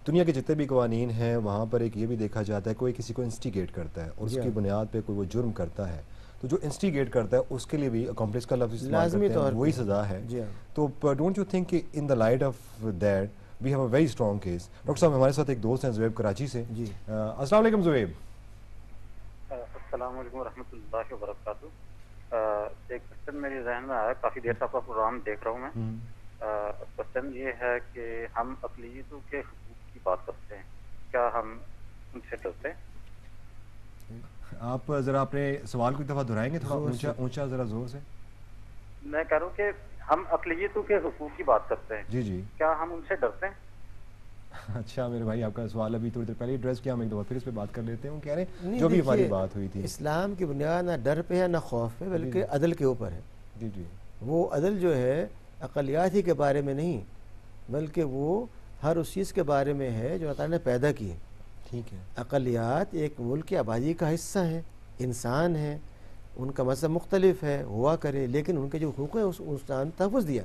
دنیا کے جتنے بھی قوانین ہیں وہاں پر ایک یہ بھی دیکھا جاتا ہے کوئی کسی کو انسٹیگیٹ کرتا ہے اور اس کی بنیاد پہ کوئی وہ جرم کرتا ہے تو جو انسٹیگیٹ کرتا ہے اس کے لیے بھی اکمپلس کا لفظ استعمال کرتے ہیں، وہی سزا ہے۔ تو ڈونٹ یو تھنک کہ in the light of that we have a very strong case? Doctor صاحب ہمارے ساتھ ایک دوست ہیں زویب کراچی سے۔ السلام علیکم زویب۔ السلام علیکم ورحمۃ اللہ وبرکاتہ۔ ایک کوشچن میرے ذہن میں آیا، کافی دیر سے آپ کا پروگرام دیکھ رہا ہوں میں۔ کوشچن یہ ہے کہ ہم اقلیتوں کے حقوق کی بات کرتے ہیں، کیا ہم ان سے ڈرتے ہیں؟ آپ ذرا اپنے سوال کو ایک دفعہ دہرائیں گے تھوڑا اونچا ذرا زور سے؟ میں کہہ رہا ہوں کہ ہم اقلیتوں کے حقوق کی بات کرتے ہیں، جی کیا ہم ان سے ڈرتے ہیں؟ اچھا میرے بھائی، آپ کا سوال ابھی تھوڑی دیر پہلے ایڈریس کیا، ہم ایک دفعہ پھر اس پہ بات کر لیتے ہیں۔ وہ کہہ رہے ہیں جو بھی ہماری بات ہوئی تھی، اسلام کی بنیاد نہ ڈر پہ ہے نہ خوف پہ، بلکہ عدل کے اوپر ہے۔ جی وہ عدل جو ہے اقلیات ہی کے بارے میں نہیں، بلکہ وہ ہر اس چیز کے بارے میں ہے جو اللہ تعالیٰ نے پیدا کی ہے۔ ٹھیک ہے، اقلیات ایک ملک کی آبادی کا حصہ ہیں، انسان ہیں، ان کا مذہب مختلف ہے، ہوا کرے، لیکن ان کے جو حقوق ہیں اس اسلام تحفظ دیا۔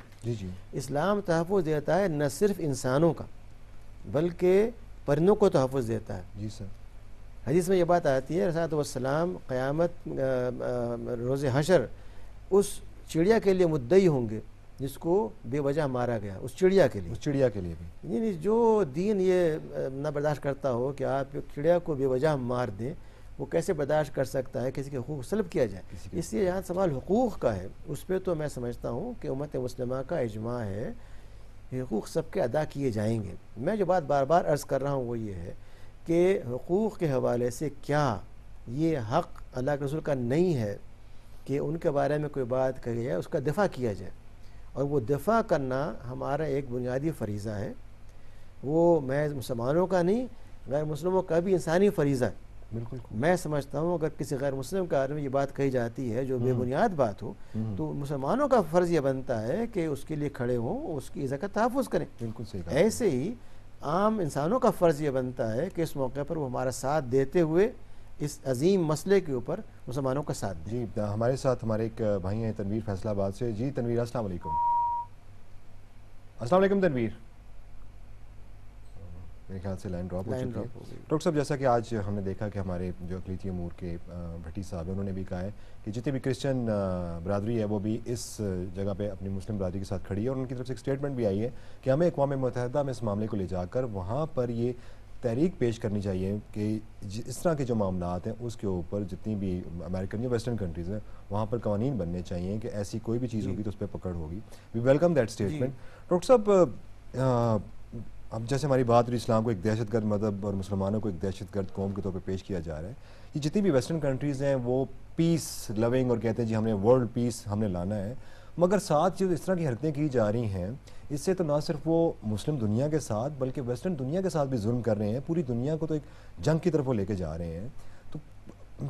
اسلام تحفظ دیتا ہے نہ صرف انسانوں کا بلکہ پرندوں کو تحفظ دیتا ہے۔ جی سر، حدیث میں یہ بات آتی ہے، رسول اللہ والسلام قیامت روز حشر اس چڑیا کے لیے مدعی ہوں گے جس کو بے وجہ مارا گیا، اس چڑیا کے لیے بھی، یعنی جو دین یہ نہ برداشت کرتا ہو کہ آپ ایک چڑیا کو بے وجہ مار دیں، وہ کیسے برداشت کر سکتا ہے کسی کے حقوق سلب کیا جائے؟ اس لیے یہاں سوال حقوق کا ہے، اس پہ تو میں سمجھتا ہوں کہ امت مسلمہ کا اجماع ہے، حقوق سب کے ادا کیے جائیں گے۔ میں جو بات بار بار عرض کر رہا ہوں وہ یہ ہے کہ حقوق کے حوالے سے کیا یہ حق اللہ کے رسول کا نہیں ہے کہ ان کے بارے میں کوئی بات کہی جائے، اس کا دفاع کیا جائے، اور وہ دفاع کرنا ہمارا ایک بنیادی فریضہ ہے، وہ محض مسلمانوں کا نہیں، غیر مسلموں کا بھی انسانی فریضہ ہے۔ بالکل، میں سمجھتا ہوں اگر کسی غیر مسلم کے بارے میں یہ بات کہی جاتی ہے جو بے بنیاد بات ہو تو مسلمانوں کا فرض یہ بنتا ہے کہ اس کے لیے کھڑے ہوں، اس کی عزت کا تحفظ کریں۔ بالکل صحیح۔ ایسے ہی عام انسانوں کا فرض یہ بنتا ہے کہ اس موقع پر وہ ہمارا ساتھ دیتے ہوئے اس عظیم مسئلے کے اوپر مسلمانوں کا ساتھ دیں۔ جی ہمارے ساتھ ہمارے ایک بھائی ہیں تنویر فیصلہ آباد سے۔ جی تنویر، السلام علیکم۔ السلام علیکم تنویر، میرے خیال سے لائن ڈراپ ہو چکی ہے۔ ڈاکٹر صاحب جیسا کہ آج ہم نے دیکھا کہ ہمارے جو اقلیتی امور کے بھٹی صاحب ہیں انہوں نے بھی کہا ہے کہ جتنی بھی کرسچن برادری ہے وہ بھی اس جگہ پہ اپنی مسلم برادری کے ساتھ کھڑی ہے، اور ان کی طرف سے ایک اسٹیٹمنٹ بھی آئی ہے کہ ہمیں اقوام متحدہ میں اس معاملے کو لے جا کر وہاں پر یہ تحریک پیش کرنی چاہیے کہ اس طرح کے جو معاملات ہیں اس کے اوپر جتنی بھی امریکن یا ویسٹرن کنٹریز ہیں وہاں پر قوانین بننے چاہیے کہ ایسی کوئی بھی چیز ہوگی تو اس پہ پکڑ ہوگی۔ We welcome that statement. Doctor صاحب اب جیسے ہماری بات ہوئی اسلام کو ایک دہشت گرد مذہب اور مسلمانوں کو ایک دہشت گرد قوم کے طور پہ پیش کیا جا رہا ہے، یہ جتنی بھی ویسٹرن کنٹریز ہیں وہ پیس لونگ اور کہتے ہیں جی ہم نے ورلڈ پیس ہم نے لانا ہے، مگر ساتھ جو اس طرح کی حرکتیں کی جا رہی ہیں اس سے تو نہ صرف وہ مسلم دنیا کے ساتھ بلکہ ویسٹرن دنیا کے ساتھ بھی ظلم کر رہے ہیں، پوری دنیا کو تو ایک جنگ کی طرف وہ لے کے جا رہے ہیں۔ تو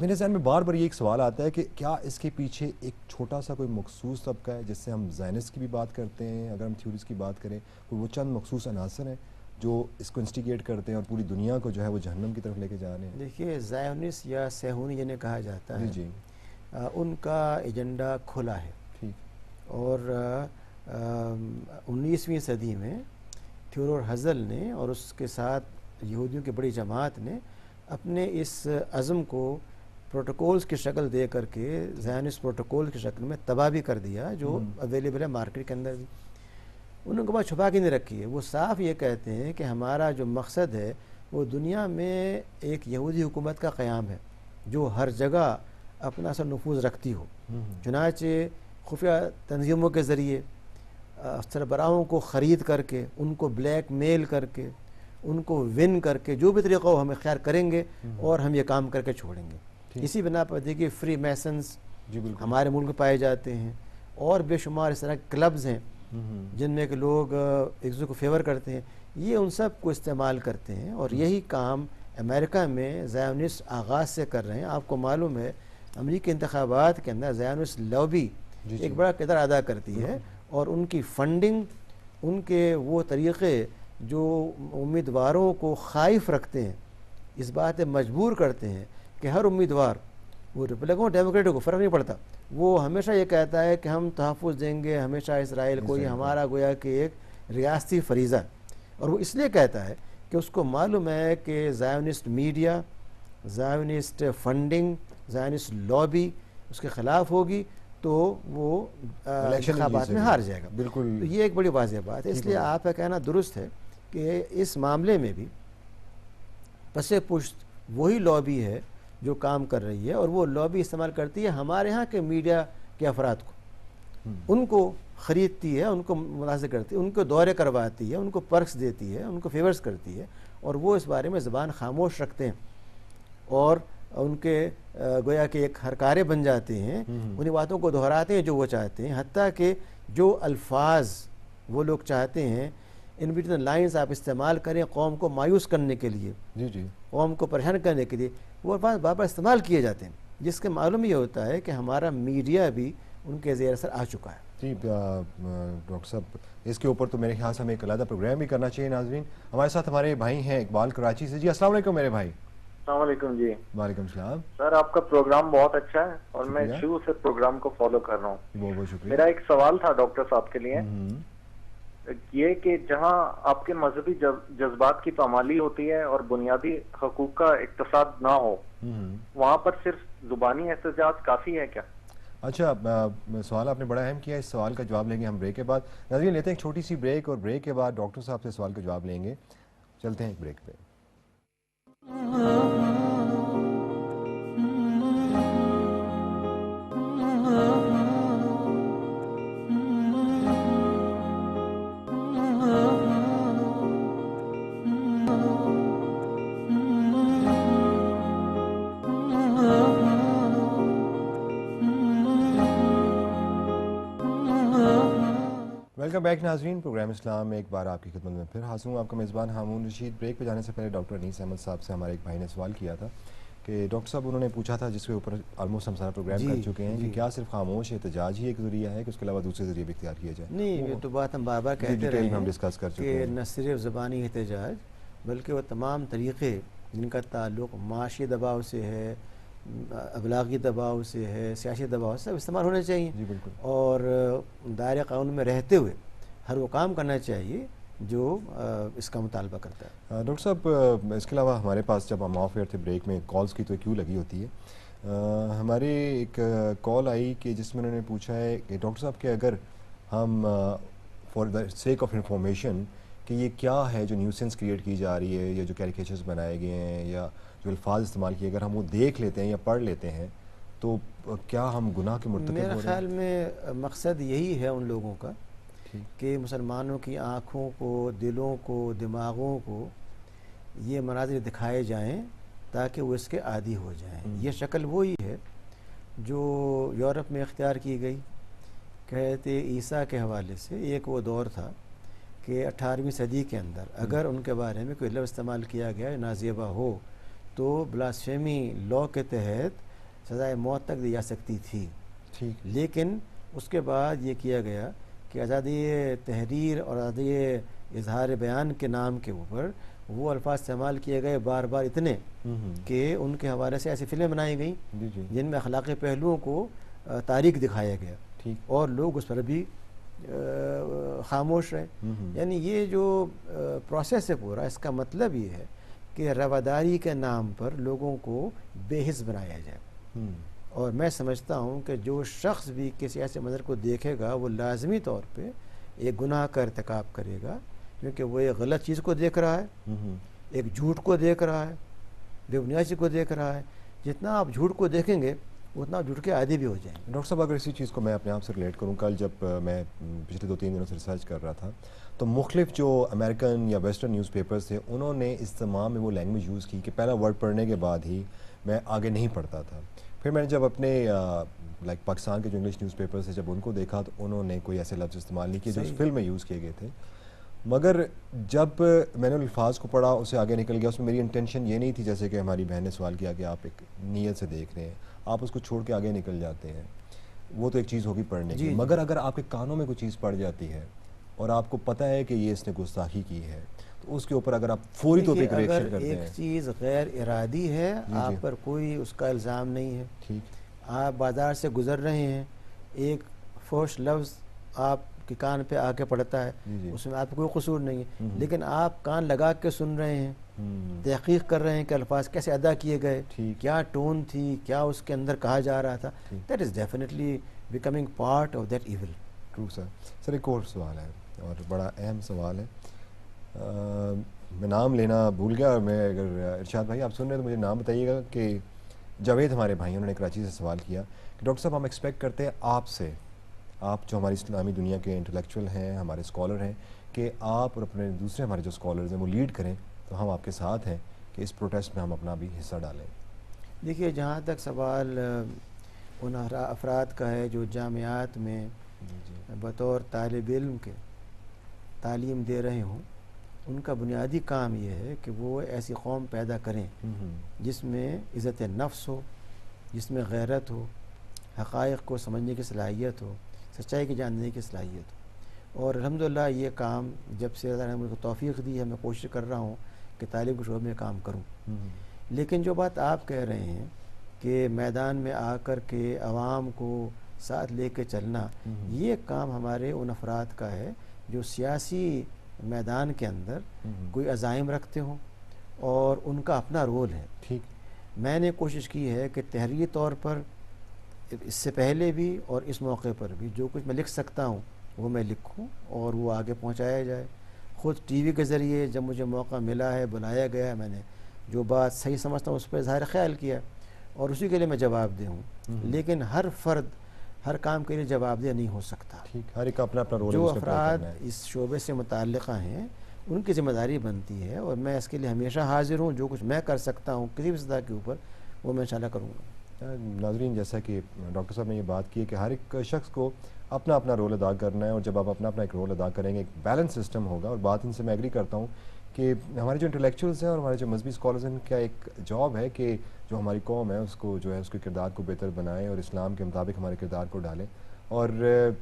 میرے ذہن میں بار بار یہ ایک سوال آتا ہے کہ کیا اس کے پیچھے ایک چھوٹا سا کوئی مخصوص طبقہ ہے، جس سے ہم زائنسٹ کی بھی بات کرتے ہیں، اگر ہم تھیوریز کی بات کریں تو وہ چند مخصوص عناصر ہیں جو اس کو انسٹیگیٹ کرتے ہیں اور پوری دنیا کو جو ہے وہ جہنم کی طرف لے کے جا رہے ہیں؟ دیکھیے زائنسٹ یا صہیونی جنہیں کہا جاتا ہے، جی ان کا ایجنڈا کھلا ہے، ٹھیک، اور 19ویں صدی میں تھیودور ہرزل نے اور اس کے ساتھ یہودیوں کی بڑی جماعت نے اپنے اس عزم کو پروٹوکولز کی شکل دے کر کے زائنسٹ پروٹوکول کی شکل میں تباہ بھی کر دیا جو اویلیبل ہے مارکیٹ کے اندر بھی. انہوں نے بات چھپا کے نہیں رکھی ہے. وہ صاف یہ کہتے ہیں کہ ہمارا جو مقصد ہے وہ دنیا میں ایک یہودی حکومت کا قیام ہے جو ہر جگہ اپنا اثر نفوذ رکھتی ہو. چنانچہ خفیہ تنظیموں کے ذریعے سربراہوں کو خرید کر کے ان کو بلیک میل کر کے ان کو ون کر کے جو بھی طریقہ وہ ہم اختیار کریں گے اور ہم یہ کام کر کے چھوڑیں گے. اسی بنا پر دیکھیے فری میسنز ہمارے ملک میں پائے جاتے ہیں اور بے شمار اس طرح کلبز ہیں جن میں کہ لوگ ایک دوسرے کو فیور کرتے ہیں. یہ ان سب کو استعمال کرتے ہیں اور یہی کام امریکہ میں زائونسٹ آغاز سے کر رہے ہیں. آپ کو معلوم ہے امریکی انتخابات کے اندر زائونسٹ لابی ایک بڑا کردار ادا کرتی ہے اور ان کی فنڈنگ ان کے وہ طریقے جو امیدواروں کو خائف رکھتے ہیں اس بات مجبور کرتے ہیں کہ ہر امیدوار وہ ریپبلکن اور ڈیموکریٹ کو فرق نہیں پڑتا وہ ہمیشہ یہ کہتا ہے کہ ہم تحفظ دیں گے ہمیشہ اسرائیل کو. یہ ہمارا گویا کہ ایک ریاستی فریضہ اور وہ اس لیے کہتا ہے کہ اس کو معلوم ہے کہ زائونسٹ میڈیا زائونسٹ فنڈنگ زائونسٹ لابی اس کے خلاف ہوگی تو وہ انتخابات میں ہار جائے گا. بالکل یہ ایک بڑی واضح بات ہے. اس لیے آپ کا کہنا درست ہے کہ اس معاملے میں بھی پس پشت وہی لابی ہے جو کام کر رہی ہے اور وہ لابی استعمال کرتی ہے ہمارے ہاں کے میڈیا کے افراد کو. ان کو خریدتی ہے ان کو متاثر کرتی ہے ان کو دورے کرواتی ہے ان کو پرکس دیتی ہے ان کو فیورز کرتی ہے اور وہ اس بارے میں زبان خاموش رکھتے ہیں اور ان کے گویا کہ ایک ہرکارے بن جاتے ہیں. انہیں باتوں کو دہراتے ہیں جو وہ چاہتے ہیں حتیٰ کہ جو الفاظ وہ لوگ چاہتے ہیں ان بٹوین لائنز آپ استعمال کریں قوم کو مایوس کرنے کے لیے قوم کو پریشان کرنے کے لیے وہ الفاظ بار بار استعمال کیے جاتے ہیں جس کے معلوم یہ ہوتا ہے کہ ہمارا میڈیا بھی ان کے زیر اثر آ چکا ہے. جی ڈاکٹر صاحب اس کے اوپر تو میرے خیال سے ہمیں ایک علیحدہ پروگرام بھی کرنا چاہیے. ناظرین ہمارے ساتھ ہمارے بھائی ہیں اقبال کراچی سے. جی السلام علیکم میرے بھائی. السلام علیکم. جی وعلیکم السلام. سر آپ کا پروگرام بہت اچھا ہے اور میں شروع سے پروگرام کو فالو کر رہا ہوں. بہت بہت شکریہ. میرا ایک سوال تھا ڈاکٹر صاحب کے لیے یہ کہ جہاں آپ کے مذہبی جذبات کی پامالی ہوتی ہے اور بنیادی حقوق کا اقتصاد نہ ہو وہاں پر صرف زبانی احتجاج کافی ہے کیا؟ اچھا سوال آپ نے بڑا اہم کیا. اس سوال کا جواب لیں گے ہم بریک کے بعد. ناظرین لیتے ہیں ایک چھوٹی سی بریک اور بریک کے بعد ڈاکٹر صاحب سے سوال کا جواب لیں گے. چلتے ہیں ایک بریک پہ. ویلکم بیک ناظرین. پروگرام اسلام میں ایک بار آپ کی خدمت میں پھر حاضر ہوں. آپ کا میزبان ہارون رشید. بریک پہ جانے سے پہلے ڈاکٹر انیس احمد صاحب سے ہمارے ایک بھائی نے سوال کیا تھا کہ ڈاکٹر صاحب انہوں نے پوچھا تھا جس کے اوپر آلموسٹ ہم سارا پروگرام کر چکے ہیں کہ کیا صرف خاموش احتجاج ہی ایک ذریعہ ہے کہ اس کے علاوہ دوسرے ذریعے بھی اختیار کیا جائے؟ نہیں یہ تو بات ہم بار بار کہتے رہے ہم ڈسکس کر چکے کہ نہ صرف زبانی احتجاج بلکہ وہ تمام طریقے جن کا تعلق معاشی دباؤ سے ہے ابلاغی دباؤ سے ہے سیاسی دباؤ سے استعمال ہونے چاہیے. جی بالکل. اور دائرۂ قانون میں رہتے ہوئے ہر وہ کام کرنا چاہیے جو اس کا مطالبہ کرتا ہے. ڈاکٹر صاحب اس کے علاوہ ہمارے پاس جب ہم آف ایئر تھے بریک میں کالز کی تو کیوں لگی ہوتی ہے. ہمارے ایک کال آئی کہ جس میں انہوں نے پوچھا ہے کہ ڈاکٹر صاحب کہ اگر ہم for the sake of information کہ یہ کیا ہے جو نیوسنس کریٹ کی جا رہی ہے یا جو کیریکیچرز بنائے گئے ہیں یا جو الفاظ استعمال کیے اگر ہم وہ دیکھ لیتے ہیں یا پڑھ لیتے ہیں تو کیا ہم گناہ کے مرتکب ہو رہے ہیں؟ میرے خیال میں مقصد یہی ہے ان لوگوں کا کہ مسلمانوں کی آنکھوں کو دلوں کو دماغوں کو یہ مناظر دکھائے جائیں تاکہ وہ اس کے عادی ہو جائیں. یہ شکل وہی ہے جو یورپ میں اختیار کی گئی. کہتے عیسیٰ کے حوالے سے ایک وہ دور تھا کہ 18ویں صدی کے اندر اگر ان کے بارے میں کوئی لفظ استعمال کیا گیا نازیبا ہو تو بلاسفیمی لاء کے تحت سزائے موت تک دی جا سکتی تھی. لیکن اس کے بعد یہ کیا گیا کہ آزادی تحریر اور آزادی اظہار بیان کے نام کے اوپر وہ الفاظ استعمال کیے گئے بار بار اتنے کہ ان کے حوالے سے ایسی فلمیں بنائی گئیں جن میں اخلاقی پہلوؤں کو تاریک دکھایا گیا اور لوگ اس پر بھی خاموش رہے. یعنی یہ جو پروسیس ہے پورا اس کا مطلب یہ ہے کہ رواداری کے نام پر لوگوں کو بے حس بنایا جائے. اور میں سمجھتا ہوں کہ جو شخص بھی کسی ایسے منظر کو دیکھے گا وہ لازمی طور پہ ایک گناہ کا ارتکاب کرے گا، کیونکہ وہ ایک غلط چیز کو دیکھ رہا ہے، ایک جھوٹ کو دیکھ رہا ہے، بے بنیادی کو دیکھ رہا ہے. جتنا آپ جھوٹ کو دیکھیں گے اتنا جھوٹ کے عادی بھی ہو جائیں گے. ڈاکٹر صاحب اگر اسی چیز کو میں اپنے آپ سے ریلیٹ کروں، کل جب میں پچھلے 2-3 دنوں سے ریسرچ کر رہا تھا تو مختلف جو امریکن یا ویسٹرن نیوز پیپرز تھے انہوں نے اس تمام میں وہ لینگویج یوز کی کہ پہلا ورڈ پڑھنے کے بعد ہی میں آگے نہیں پڑھتا تھا. پھر میں نے جب اپنے لائک پاکستان کے جو انگلش نیوز پیپرز تھے جب ان کو دیکھا تو انہوں نے کوئی ایسے لفظ استعمال نہیں کیے جو اس فلم میں یوز کیے گئے تھے. مگر جب میں نے الفاظ کو پڑھا اسے آگے نکل گیا. اس میں میری انٹینشن یہ نہیں تھی جیسے کہ ہماری بہن نے سوال کیا کہ آپ ایک نیت سے دیکھ رہے ہیں، آپ اس کو چھوڑ کے آگے نکل جاتے ہیں، وہ تو ایک چیز ہوگی پڑھنے کی. مگر اگر آپ کے کانوں میں کوئی چیز پڑ جاتی ہے اور آپ کو پتہ ہے کہ یہ اس نے گستاخی کی ہے تو اس کے اوپر اگر آپ فوری طور پہ ریئیکشن کرتے ہیں. ایک چیز غیر ارادی ہے، آپ پر کوئی اس کا الزام نہیں ہے. ٹھیک، آپ بازار سے گزر رہے ہیں، ایک فحش لفظ آپ کے کان پہ آ کے پڑتا ہے، اس میں آپ کو کوئی قصور نہیں ہے، لیکن آپ کان لگا کے سن رہے ہیں، تحقیق کر رہے ہیں کہ الفاظ کیسے ادا کیے گئے، کیا ٹون تھی، کیا اس کے اندر کہا جا رہا تھا. That is definitely becoming part of that evil. True sir. Sir ایک اور سوال ہے اور بڑا اہم سوال ہے، میں نام لینا بھول گیا. میں اگر ارشاد بھائی آپ سن رہے ہیں تو مجھے نام بتائیے گا. کہ جاوید ہمارے بھائی انہوں نے کراچی سے سوال کیا کہ ڈاکٹر صاحب ہم ایکسپیکٹ کرتے ہیں آپ سے، آپ جو ہماری اسلامی دنیا کے انٹلیکچوئل ہیں، ہمارے اسکالر ہیں، کہ آپ اور اپنے دوسرے ہمارے جو اسکالرز ہیں وہ لیڈ کریں، تو ہم آپ کے ساتھ ہیں کہ اس پروٹیسٹ میں ہم اپنا بھی حصہ ڈالیں. دیکھیے جہاں تک سوال ان افراد کا ہے جو جامعات میں بطور طالب علم کے تعلیم دے رہے ہوں، ان کا بنیادی کام یہ ہے کہ وہ ایسی قوم پیدا کریں جس میں عزت نفس ہو، جس میں غیرت ہو، حقائق کو سمجھنے کی صلاحیت ہو، سچائی کی جاننے کی صلاحیت ہو. اور الحمدللہ یہ کام جب سے اللہ نے مجھ کو توفیق دی ہے میں کوشش کر رہا ہوں کہ تعلیم کے شعبے میں کام کروں. لیکن جو بات آپ کہہ رہے ہیں کہ میدان میں آ کر کے عوام کو ساتھ لے کے چلنا، یہ کام ہمارے ان افراد کا ہے جو سیاسی میدان کے اندر کوئی عزائم رکھتے ہوں اور ان کا اپنا رول ہے. ٹھیک، میں نے کوشش کی ہے کہ تحریری طور پر اس سے پہلے بھی اور اس موقع پر بھی جو کچھ میں لکھ سکتا ہوں وہ میں لکھوں اور وہ آگے پہنچایا جائے. خود ٹی وی کے ذریعے جب مجھے موقع ملا ہے، بلایا گیا ہے، میں نے جو بات صحیح سمجھتا ہوں اس پہ اظہار خیال کیا اور اسی کے لیے میں جواب دہ ہوں. لیکن ہر فرد ہر کام کے لیے جواب دہ نہیں ہو سکتا. ٹھیک، ہر ایک اپنا اپنا رول. جو افراد اس شعبے سے متعلقہ ہیں ان کی ذمہ داری بنتی ہے اور میں اس کے لیے ہمیشہ حاضر ہوں. جو کچھ میں کر سکتا ہوں کسی بھی سطح کے اوپر وہ میں انشاءاللہ کروں گا. ناظرین جیسا کہ ڈاکٹر صاحب نے یہ بات کی ہے کہ ہر ایک شخص کو اپنا اپنا رول ادا کرنا ہے، اور جب آپ اپنا اپنا ایک رول ادا کریں گے ایک بیلنس سسٹم ہوگا. اور بات ان سے میں ایگری کرتا ہوں کہ ہمارے جو انٹلیکچوئلس ہیں اور ہمارے جو مذہبی اسکالرز ہیں ان کا ایک جاب ہے کہ جو ہماری قوم ہے اس کو جو ہے اس کے کردار کو بہتر بنائیں اور اسلام کے مطابق ہمارے کردار کو ڈالیں. اور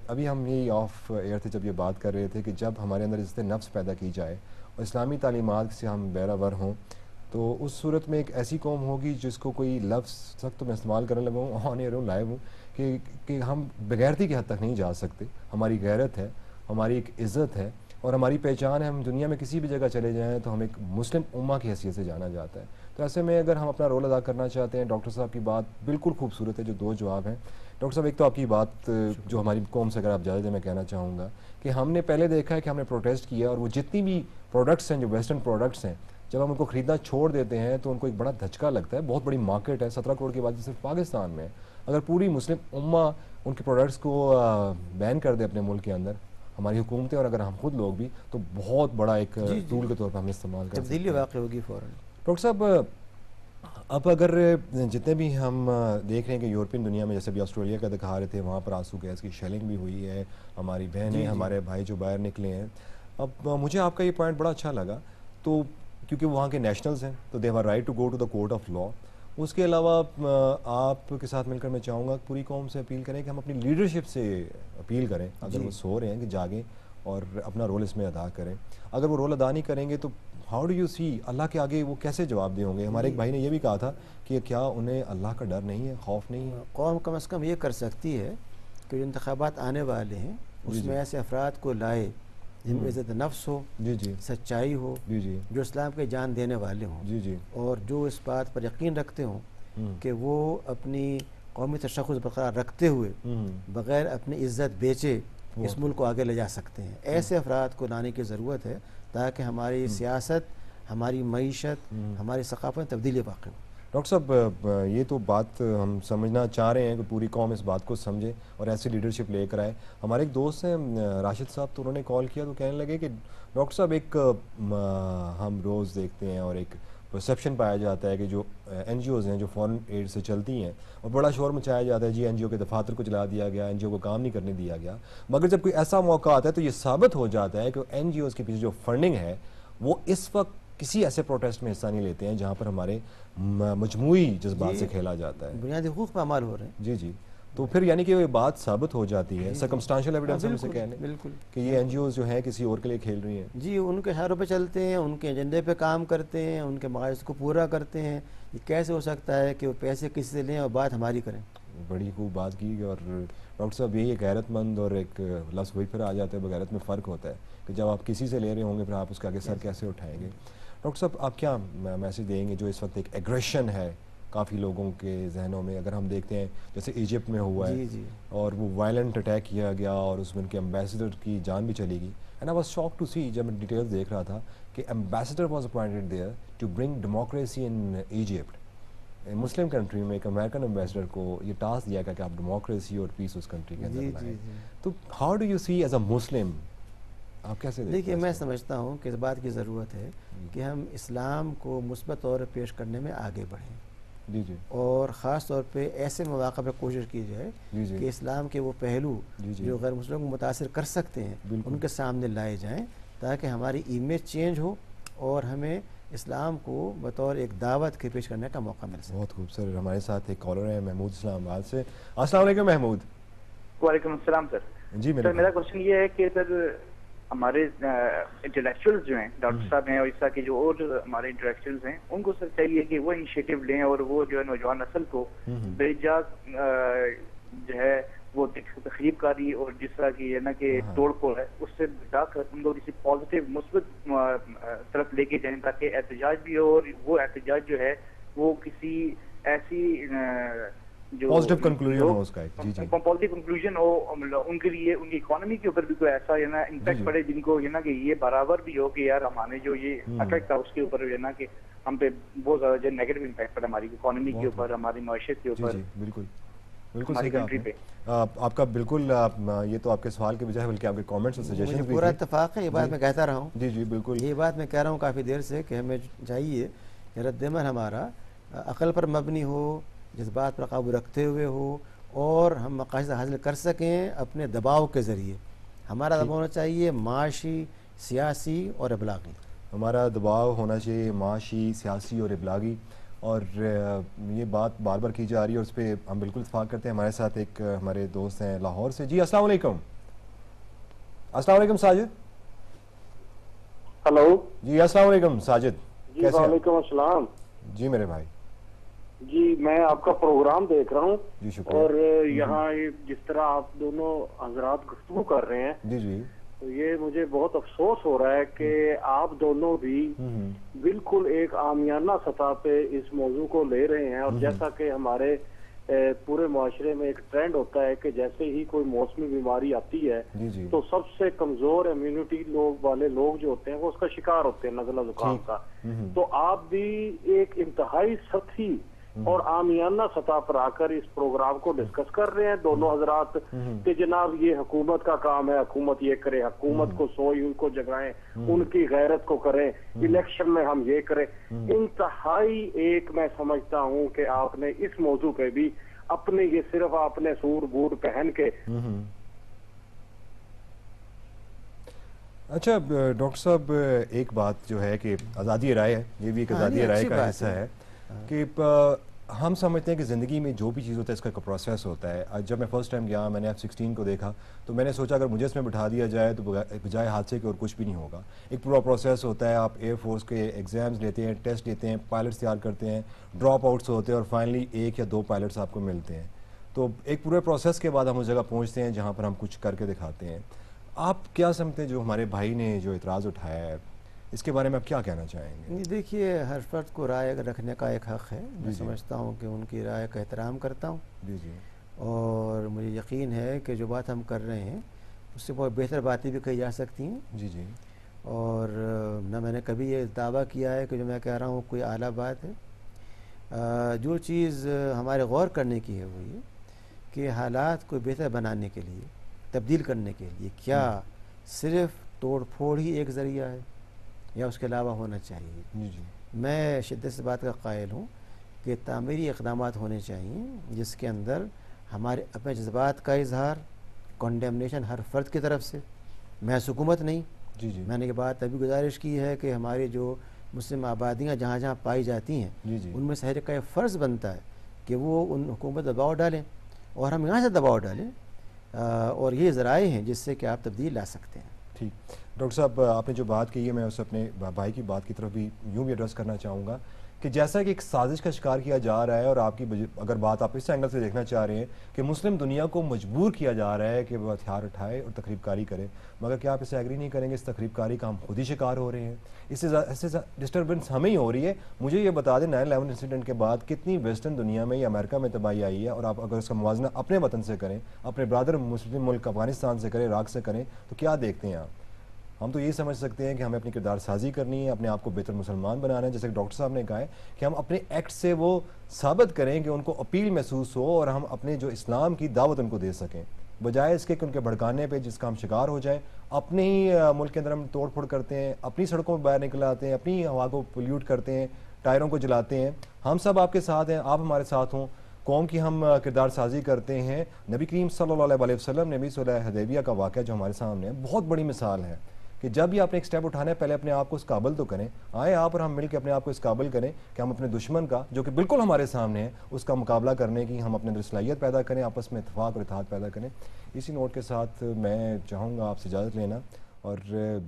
ابھی ہم یہی آف ایئر تھے جب یہ بات کر رہے تھے کہ جب ہمارے اندر عزت نفس پیدا کی جائے اور اسلامی تعلیمات سے ہم بیراور ہوں تو اس صورت میں ایک ایسی قوم ہوگی جس کو کوئی لفظ سخت تو میں استعمال کرنے لگا ہوں، آن ایئر ہوں، لائیو ہوں، کہ ہم بغیرتی کی حد تک نہیں جا سکتے. ہماری غیرت ہے، ہماری ایک عزت ہے اور ہماری پہچان ہے. ہم دنیا میں کسی بھی جگہ چلے جائیں تو ہم ایک مسلم امہ کی حیثیت سے جانا جاتا ہے. تو ایسے میں اگر ہم اپنا رول ادا کرنا چاہتے ہیں، ڈاکٹر صاحب کی بات بالکل خوبصورت ہے. جو 2 جواب ہیں ڈاکٹر صاحب، ایک تو آپ کی بات جو ہماری قوم سے اگر آپ اجازت دیں میں کہنا چاہوں گا کہ ہم نے پہلے دیکھا ہے کہ ہم نے پروٹیسٹ کیا اور وہ جتنی بھی پروڈکٹس ہیں جو ویسٹرن پروڈکٹس ہیں جب ہم ان کو خریدنا چھوڑ دیتے ہیں تو ان کو ایک بڑا دھچکا لگتا ہے. بہت بڑی مارکیٹ ہے، 17 کروڑ کی آبادی صرف پاکستان میں ہے. اگر پوری مسلم امہ ان کے پروڈکٹس کو بین کر دے اپنے ملک کے اندر، ہماری حکومتیں اور اگر ہم خود لوگ بھی، تو بہت بڑا ایک ٹول کے طور پر ہم استعمال کر سکتے ہیں. تبدیلی واقع ہوگی فوراً. ڈاکٹر صاحب اب اگر جتنے بھی ہم دیکھ رہے ہیں کہ یورپین دنیا میں جیسے بھی آسٹریلیا کا دکھا رہے تھے وہاں پر آنسو گیس کی شیلنگ بھی ہوئی ہے، ہماری بہنیں ہمارے بھائی جو باہر نکلے ہیں. اب مجھے آپ کا یہ پوائنٹ بڑا اچھا لگا، تو کیونکہ وہاں کے نیشنلز ہیں تو they have right to go to the court of law. اس کے علاوہ آپ کے ساتھ مل کر میں چاہوں گا پوری قوم سے اپیل کریں کہ ہم اپنی لیڈرشپ سے اپیل کریں، اگر وہ سو رہے ہیں کہ جاگیں اور اپنا رول اس میں ادا کریں. اگر وہ رول ادا نہیں کریں گے تو ہاؤ ڈو یو سی اللہ کے آگے وہ کیسے جواب دیں ہوں گے؟ ہمارے ایک بھائی نے یہ بھی کہا تھا کہ کیا انہیں اللہ کا ڈر نہیں ہے، خوف نہیں ہے؟ قوم کم از کم یہ کر سکتی ہے کہ جو انتخابات آنے والے ہیں اس میں ایسے افراد کو لائے جن میں عزت نفس ہو، سچائی ہو، جو اسلام کے جان دینے والے ہوں، اور جو اس بات پر یقین رکھتے ہوں کہ وہ اپنی قومی تشخص برقرار رکھتے ہوئے بغیر اپنی عزت بیچے اس ملک کو آگے لے جا سکتے ہیں. ایسے افراد کو لانے کی ضرورت ہے تاکہ ہماری سیاست، ہماری معیشت، ہماری ثقافت میں تبدیلی واقع ہو. ڈاکٹر صاحب یہ تو بات ہم سمجھنا چاہ رہے ہیں کہ پوری قوم اس بات کو سمجھے اور ایسی لیڈرشپ لے کر آئے. ہمارے ایک دوست ہیں راشد صاحب، تو انہوں نے کال کیا تو کہنے لگے کہ ڈاکٹر صاحب ایک ہم روز دیکھتے ہیں اور ایک پرسیپشن پایا جاتا ہے کہ جو این جی اوز ہیں جو فارن ایڈ سے چلتی ہیں اور بڑا شور مچایا جاتا ہے جی این جی او کے دفاتر کو چلا دیا گیا، این جی او کو کام نہیں کرنے دیا گیا. مگر جب کوئی ایسا موقع آتا ہے تو یہ ثابت ہو جاتا ہے کہ این جی اوز کے پیچھے جو فنڈنگ ہے وہ اس وقت کسی ایسے پروٹیسٹ میں حصہ نہیں لیتے ہیں جہاں پر ہمارے مجموعی جذبات سے کھیلا جاتا ہے. بنیادی حقوق پامال ہو رہے ہیں. جی جی، تو پھر یعنی کہ یہ بات ثابت ہو جاتی ہے، سرکمسٹانشل ایویڈنس ہم اسے کہہ لیں بالکل کہ یہ این جی اوز جو ہیں کسی اور کے لیے کھیل رہی ہیں. جی، ان کے اشاروں پہ چلتے ہیں، ان کے ایجنڈے پہ کام کرتے ہیں، ان کے مقاصد کو پورا کرتے ہیں. یہ کیسے ہو سکتا ہے کہ وہ پیسے کسی سے لیں اور بات ہماری کریں؟ بڑی خوب بات کی. اور ڈاکٹر صاحب یہی ایک غیرت مند اور ایک لفظ وہی پھر آ جاتا ہے، بغیرت میں فرق ہوتا ہے کہ جب آپ کسی سے لے رہے ہوں گے پھر آپ اس کے آگے سر کیسے اٹھائیں گے. ڈاکٹر صاحب آپ کیا میسیج دیں گے جو اس وقت ایک ایگریشن ہے کافی لوگوں کے ذہنوں میں؟ اگر ہم دیکھتے ہیں جیسے ایجپٹ میں ہوا ہے اور وہ وائلنٹ اٹیک کیا گیا اور اس میں ان کے امبیسڈر کی جان بھی چلی گئی. And I was shock to see جب میں ڈیٹیلز دیکھ رہا تھا کہ ambassador was appointed there to bring democracy in Egypt. مسلم کنٹری میں ایک امریکن امبیسڈر کو یہ ٹاسک دیا گیا کہ آپ ڈیموکریسی اور پیس اس کنٹری کے اندر لائیں. تو how do you see as a Muslim آپ کیسے دیکھیے؟ میں سمجھتا ہوں کہ اس بات کی ضرورت ہے کہ ہم اسلام کو مثبت طور پر پیش کرنے میں آگے بڑھیں. جی جی، اور خاص طور پہ ایسے مواقع پہ کوشش کی جائے کہ اسلام کے وہ پہلو جو غیر مسلموں کو متاثر کر سکتے ہیں ان کے سامنے لائے جائیں تاکہ ہماری امیج چینج ہو اور ہمیں اسلام کو بطور ایک دعوت کے پیش کرنے کا موقع مل سکے. بہت خوب سر. ہمارے ساتھ ایک کالر ہے محمود اسلام آباد سے. السلام علیکم محمود. وعلیکم السلام سر. جی میرا کوشچن یہ ہے کہ سر ہمارے انٹلیکچوئلز جو ہیں، ڈاکٹر صاحب ہیں اور اس طرح کے جو اور ہمارے انٹلیکچوئلز ہیں، ان کو سر چاہیے کہ وہ انیشیٹو لیں اور وہ جو ہے نوجوان نسل کو بے جا جو ہے وہ تخریب کاری اور جس طرح کی ہے نا کہ توڑ پھوڑ ہے اس سے بچا کر ان کو کسی پازیٹیو مثبت طرف لے کے جائیں تاکہ احتجاج بھی ہو اور وہ احتجاج جو ہے وہ کسی ایسی جو پازیٹیو کنکلوژن ہو اس کا. جی جی، پازیٹیو کنکلوژن ہو ان کے لیے، ان کی اکانومی کے اوپر بھی کوئی ایسا ہے نا امپیکٹ پڑے جن کو یہ نا کہ یہ برابر بھی ہو کہ یار ہمارے جو یہ افیکٹ تھا اس کے اوپر ہے نا کہ ہم پہ بہت زیادہ جو نیگیٹو امپیکٹ پڑا ہماری اکانومی کے اوپر، ہماری معیشت کے اوپر. بالکل بالکل صحیح کہا آپ کا. بالکل یہ تو آپ کے سوال کے بجائے بلکہ آپ کے کامنٹس اور سجیشنز بھی پورا اتفاق ہے. یہ بات میں کہتا رہا ہوں. جی جی بالکل، یہ بات میں کہہ رہا ہوں کافی دیر سے کہ ہمیں چاہیے کہ رد عمل ہمارا عقل پر مبنی ہو، جذبات پر قابو رکھتے ہوئے ہو اور ہم مقاصد حاصل کر سکیں اپنے دباؤ کے ذریعے. ہمارا دباؤ ہونا چاہیے معاشی، سیاسی اور ابلاغی. ہمارا دباؤ ہونا چاہیے معاشی، سیاسی اور ابلاغی. اور یہ بات بار بار کی جا رہی ہے اور اس پہ ہم بالکل اتفاق کرتے ہیں. ہمارے ساتھ ایک ہمارے دوست ہیں لاہور سے. جی السلام علیکم. السلام علیکم ساجد. ہلو جی السلام علیکم ساجد. جی وعلیکم السلام. جی میرے بھائی. جی میں آپ کا پروگرام دیکھ رہا ہوں. جی شکریہ. اور یہاں جس طرح آپ دونوں حضرات گفتگو کر رہے ہیں جی جی تو یہ مجھے بہت افسوس ہو رہا ہے کہ آپ دونوں بھی بالکل ایک عامیانہ سطح پہ اس موضوع کو لے رہے ہیں. اور جیسا کہ ہمارے پورے معاشرے میں ایک ٹرینڈ ہوتا ہے کہ جیسے ہی کوئی موسمی بیماری آتی ہے تو سب سے کمزور امیونٹی والے لوگ جو ہوتے ہیں وہ اس کا شکار ہوتے ہیں، نزلہ زکام کا. تو آپ بھی ایک انتہائی سطحی اور عامیانہ سطح پر آ کر اس پروگرام کو ڈسکس کر رہے ہیں دونوں حضرات کہ جناب یہ حکومت کا کام ہے، حکومت یہ کرے، حکومت کو سوئی ان کو جگائیں، ان کی غیرت کو کریں، الیکشن میں ہم یہ کریں. انتہائی ایک میں سمجھتا ہوں کہ آپ نے اس موضوع پہ بھی اپنے یہ صرف آپ نے سور بوٹ پہن کے. اچھا ڈاکٹر صاحب ایک بات جو ہے کہ آزادی رائے ہے، یہ بھی ایک آزادی رائے کا حصہ ہے کہ ہم سمجھتے ہیں کہ زندگی میں جو بھی چیز ہوتا ہے اس کا ایک پروسیس ہوتا ہے. جب میں فرسٹ ٹائم گیا میں نے F-16 کو دیکھا تو میں نے سوچا اگر مجھے اس میں بٹھا دیا جائے تو بجائے حادثے کے اور کچھ بھی نہیں ہوگا. ایک پورا پروسیس ہوتا ہے. آپ ایئر فورس کے ایگزامز لیتے ہیں، ٹیسٹ لیتے ہیں، پائلٹس تیار کرتے ہیں، ڈراپ آؤٹس ہوتے ہیں اور فائنلی 1 یا 2 پائلٹس آپ کو ملتے ہیں. تو ایک پورے پروسیس کے بعد ہم اس جگہ پہنچتے ہیں جہاں پر ہم کچھ کر کے دکھاتے ہیں. آپ کیا سمجھتے ہیں جو ہمارے بھائی نے جو اعتراض اٹھایا ہے اس کے بارے میں آپ کیا کہنا چاہیں گے؟ نہیں دیکھیے، ہر فرد کو رائے رکھنے کا ایک حق ہے. میں سمجھتا ہوں کہ ان کی رائے کا احترام کرتا ہوں. جی جی. اور مجھے یقین ہے کہ جو بات ہم کر رہے ہیں اس سے بہت بہتر باتیں بھی کہی جا سکتی ہیں. جی جی. اور نہ میں نے کبھی یہ دعویٰ کیا ہے کہ جو میں کہہ رہا ہوں کوئی اعلیٰ بات ہے. جو چیز ہمارے غور کرنے کی ہے وہ یہ کہ حالات کو بہتر بنانے کے لیے، تبدیل کرنے کے لیے کیا صرف توڑ پھوڑ ہی ایک ذریعہ ہے یا اس کے علاوہ ہونا چاہیے. جی جی. میں شدت سے بات کا قائل ہوں کہ تعمیری اقدامات ہونے چاہیے جس کے اندر ہمارے اپنے جذبات کا اظہار، کنڈیمنیشن ہر فرد کی طرف سے، محض حکومت نہیں. جی جی. میں نے یہ بات ابھی گزارش کی ہے کہ ہماری جو مسلم آبادیاں جہاں جہاں پائی جاتی ہیں جی جی. ان میں سے ہر ایک کا یہ فرض بنتا ہے کہ وہ ان حکومت دباؤ ڈالیں اور ہم یہاں سے دباؤ ڈالیں، اور یہ ذرائع ہیں جس سے کہ آپ تبدیل لا سکتے ہیں. ٹھیک. ڈاکٹر صاحب آپ نے جو بات کی ہے میں اس اپنے بھائی کی بات کی طرف بھی یوں بھی ایڈریس کرنا چاہوں گا کہ جیسا کہ ایک سازش کا شکار کیا جا رہا ہے، اور آپ کی اگر بات آپ اس اینگل سے دیکھنا چاہ رہے ہیں کہ مسلم دنیا کو مجبور کیا جا رہا ہے کہ وہ ہتھیار اٹھائے اور تخریب کاری کرے، مگر کیا آپ اسے ایگری نہیں کریں گے اس تخریب کاری کا ہم خود ہی شکار ہو رہے ہیں؟ اس سے ڈسٹربنس ہمیں ہی ہو رہی ہے. مجھے یہ بتا دیں 9/11 انسیڈنٹ کے بعد کتنی ویسٹرن دنیا میں یا امریکہ میں تباہی آئی ہے، اور آپ اگر اس کا موازنہ اپنے وطن سے کریں، اپنے برادر مسلم ملک افغانستان سے کریں، عراق سے کریں، تو کیا دیکھتے ہیں آپ؟ ہم تو یہ سمجھ سکتے ہیں کہ ہمیں اپنی کردار سازی کرنی ہے، اپنے آپ کو بہتر مسلمان بنانا ہے، جیسے کہ ڈاکٹر صاحب نے کہا ہے کہ ہم اپنے ایکٹ سے وہ ثابت کریں کہ ان کو اپیل محسوس ہو اور ہم اپنے جو اسلام کی دعوت ان کو دے سکیں، بجائے اس کے کہ ان کے بھڑکانے پہ جس کا ہم شکار ہو جائیں. اپنے ہی ملک کے اندر ہم توڑ پھوڑ کرتے ہیں، اپنی سڑکوں پہ باہر نکل آتے ہیں، اپنی ہوا کو پولیوٹ کرتے ہیں، ٹائروں کو جلاتے ہیں. ہم سب آپ کے ساتھ ہیں، آپ ہمارے ساتھ ہوں. قوم کی ہم کردار سازی کرتے ہیں. نبی کریم صلی اللہ علیہ وسلم نے بھی صلح حدیبیہ کا واقعہ جو ہمارے سامنے ہے بہت بڑی مثال ہے کہ جب بھی آپ نے ایک سٹیپ اٹھانا ہے پہلے اپنے آپ کو اس قابل تو کریں. آئیں آپ اور ہم مل کے اپنے آپ کو اس قابل کریں کہ ہم اپنے دشمن کا جو کہ بالکل ہمارے سامنے ہے اس کا مقابلہ کرنے کی ہم اپنے اندر صلاحیت پیدا کریں، آپس میں اتفاق اور اتحاد پیدا کریں. اسی نوٹ کے ساتھ میں چاہوں گا آپ سے اجازت لینا، اور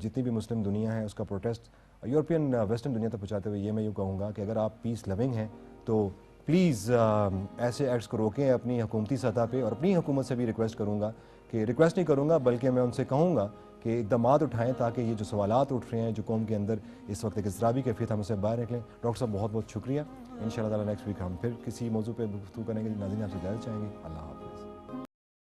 جتنی بھی مسلم دنیا ہے اس کا پروٹیسٹ یورپین ویسٹرن دنیا تک پہنچاتے ہوئے یہ میں یوں کہوں گا کہ اگر آپ پیس لونگ ہیں تو پلیز ایسے ایکٹس کو روکیں اپنی حکومتی سطح پہ، اور اپنی حکومت سے بھی ریکویسٹ کروں گا کہ ریکویسٹ نہیں کروں گا بلکہ میں ان سے کہوں گا کہ اقدامات اٹھائیں تاکہ یہ جو سوالات اٹھ رہے ہیں جو قوم کے اندر اس وقت ایک اضطرابی کیفیت ہم اسے باہر نکلیں. ڈاکٹر صاحب بہت بہت شکریہ. انشاءاللہ تعالی نیکسٹ ویک ہم پھر کسی موضوع پہ گفتگو کریں گے. ناظرین آپ سے اجازت چاہیں گے. اللہ حافظ.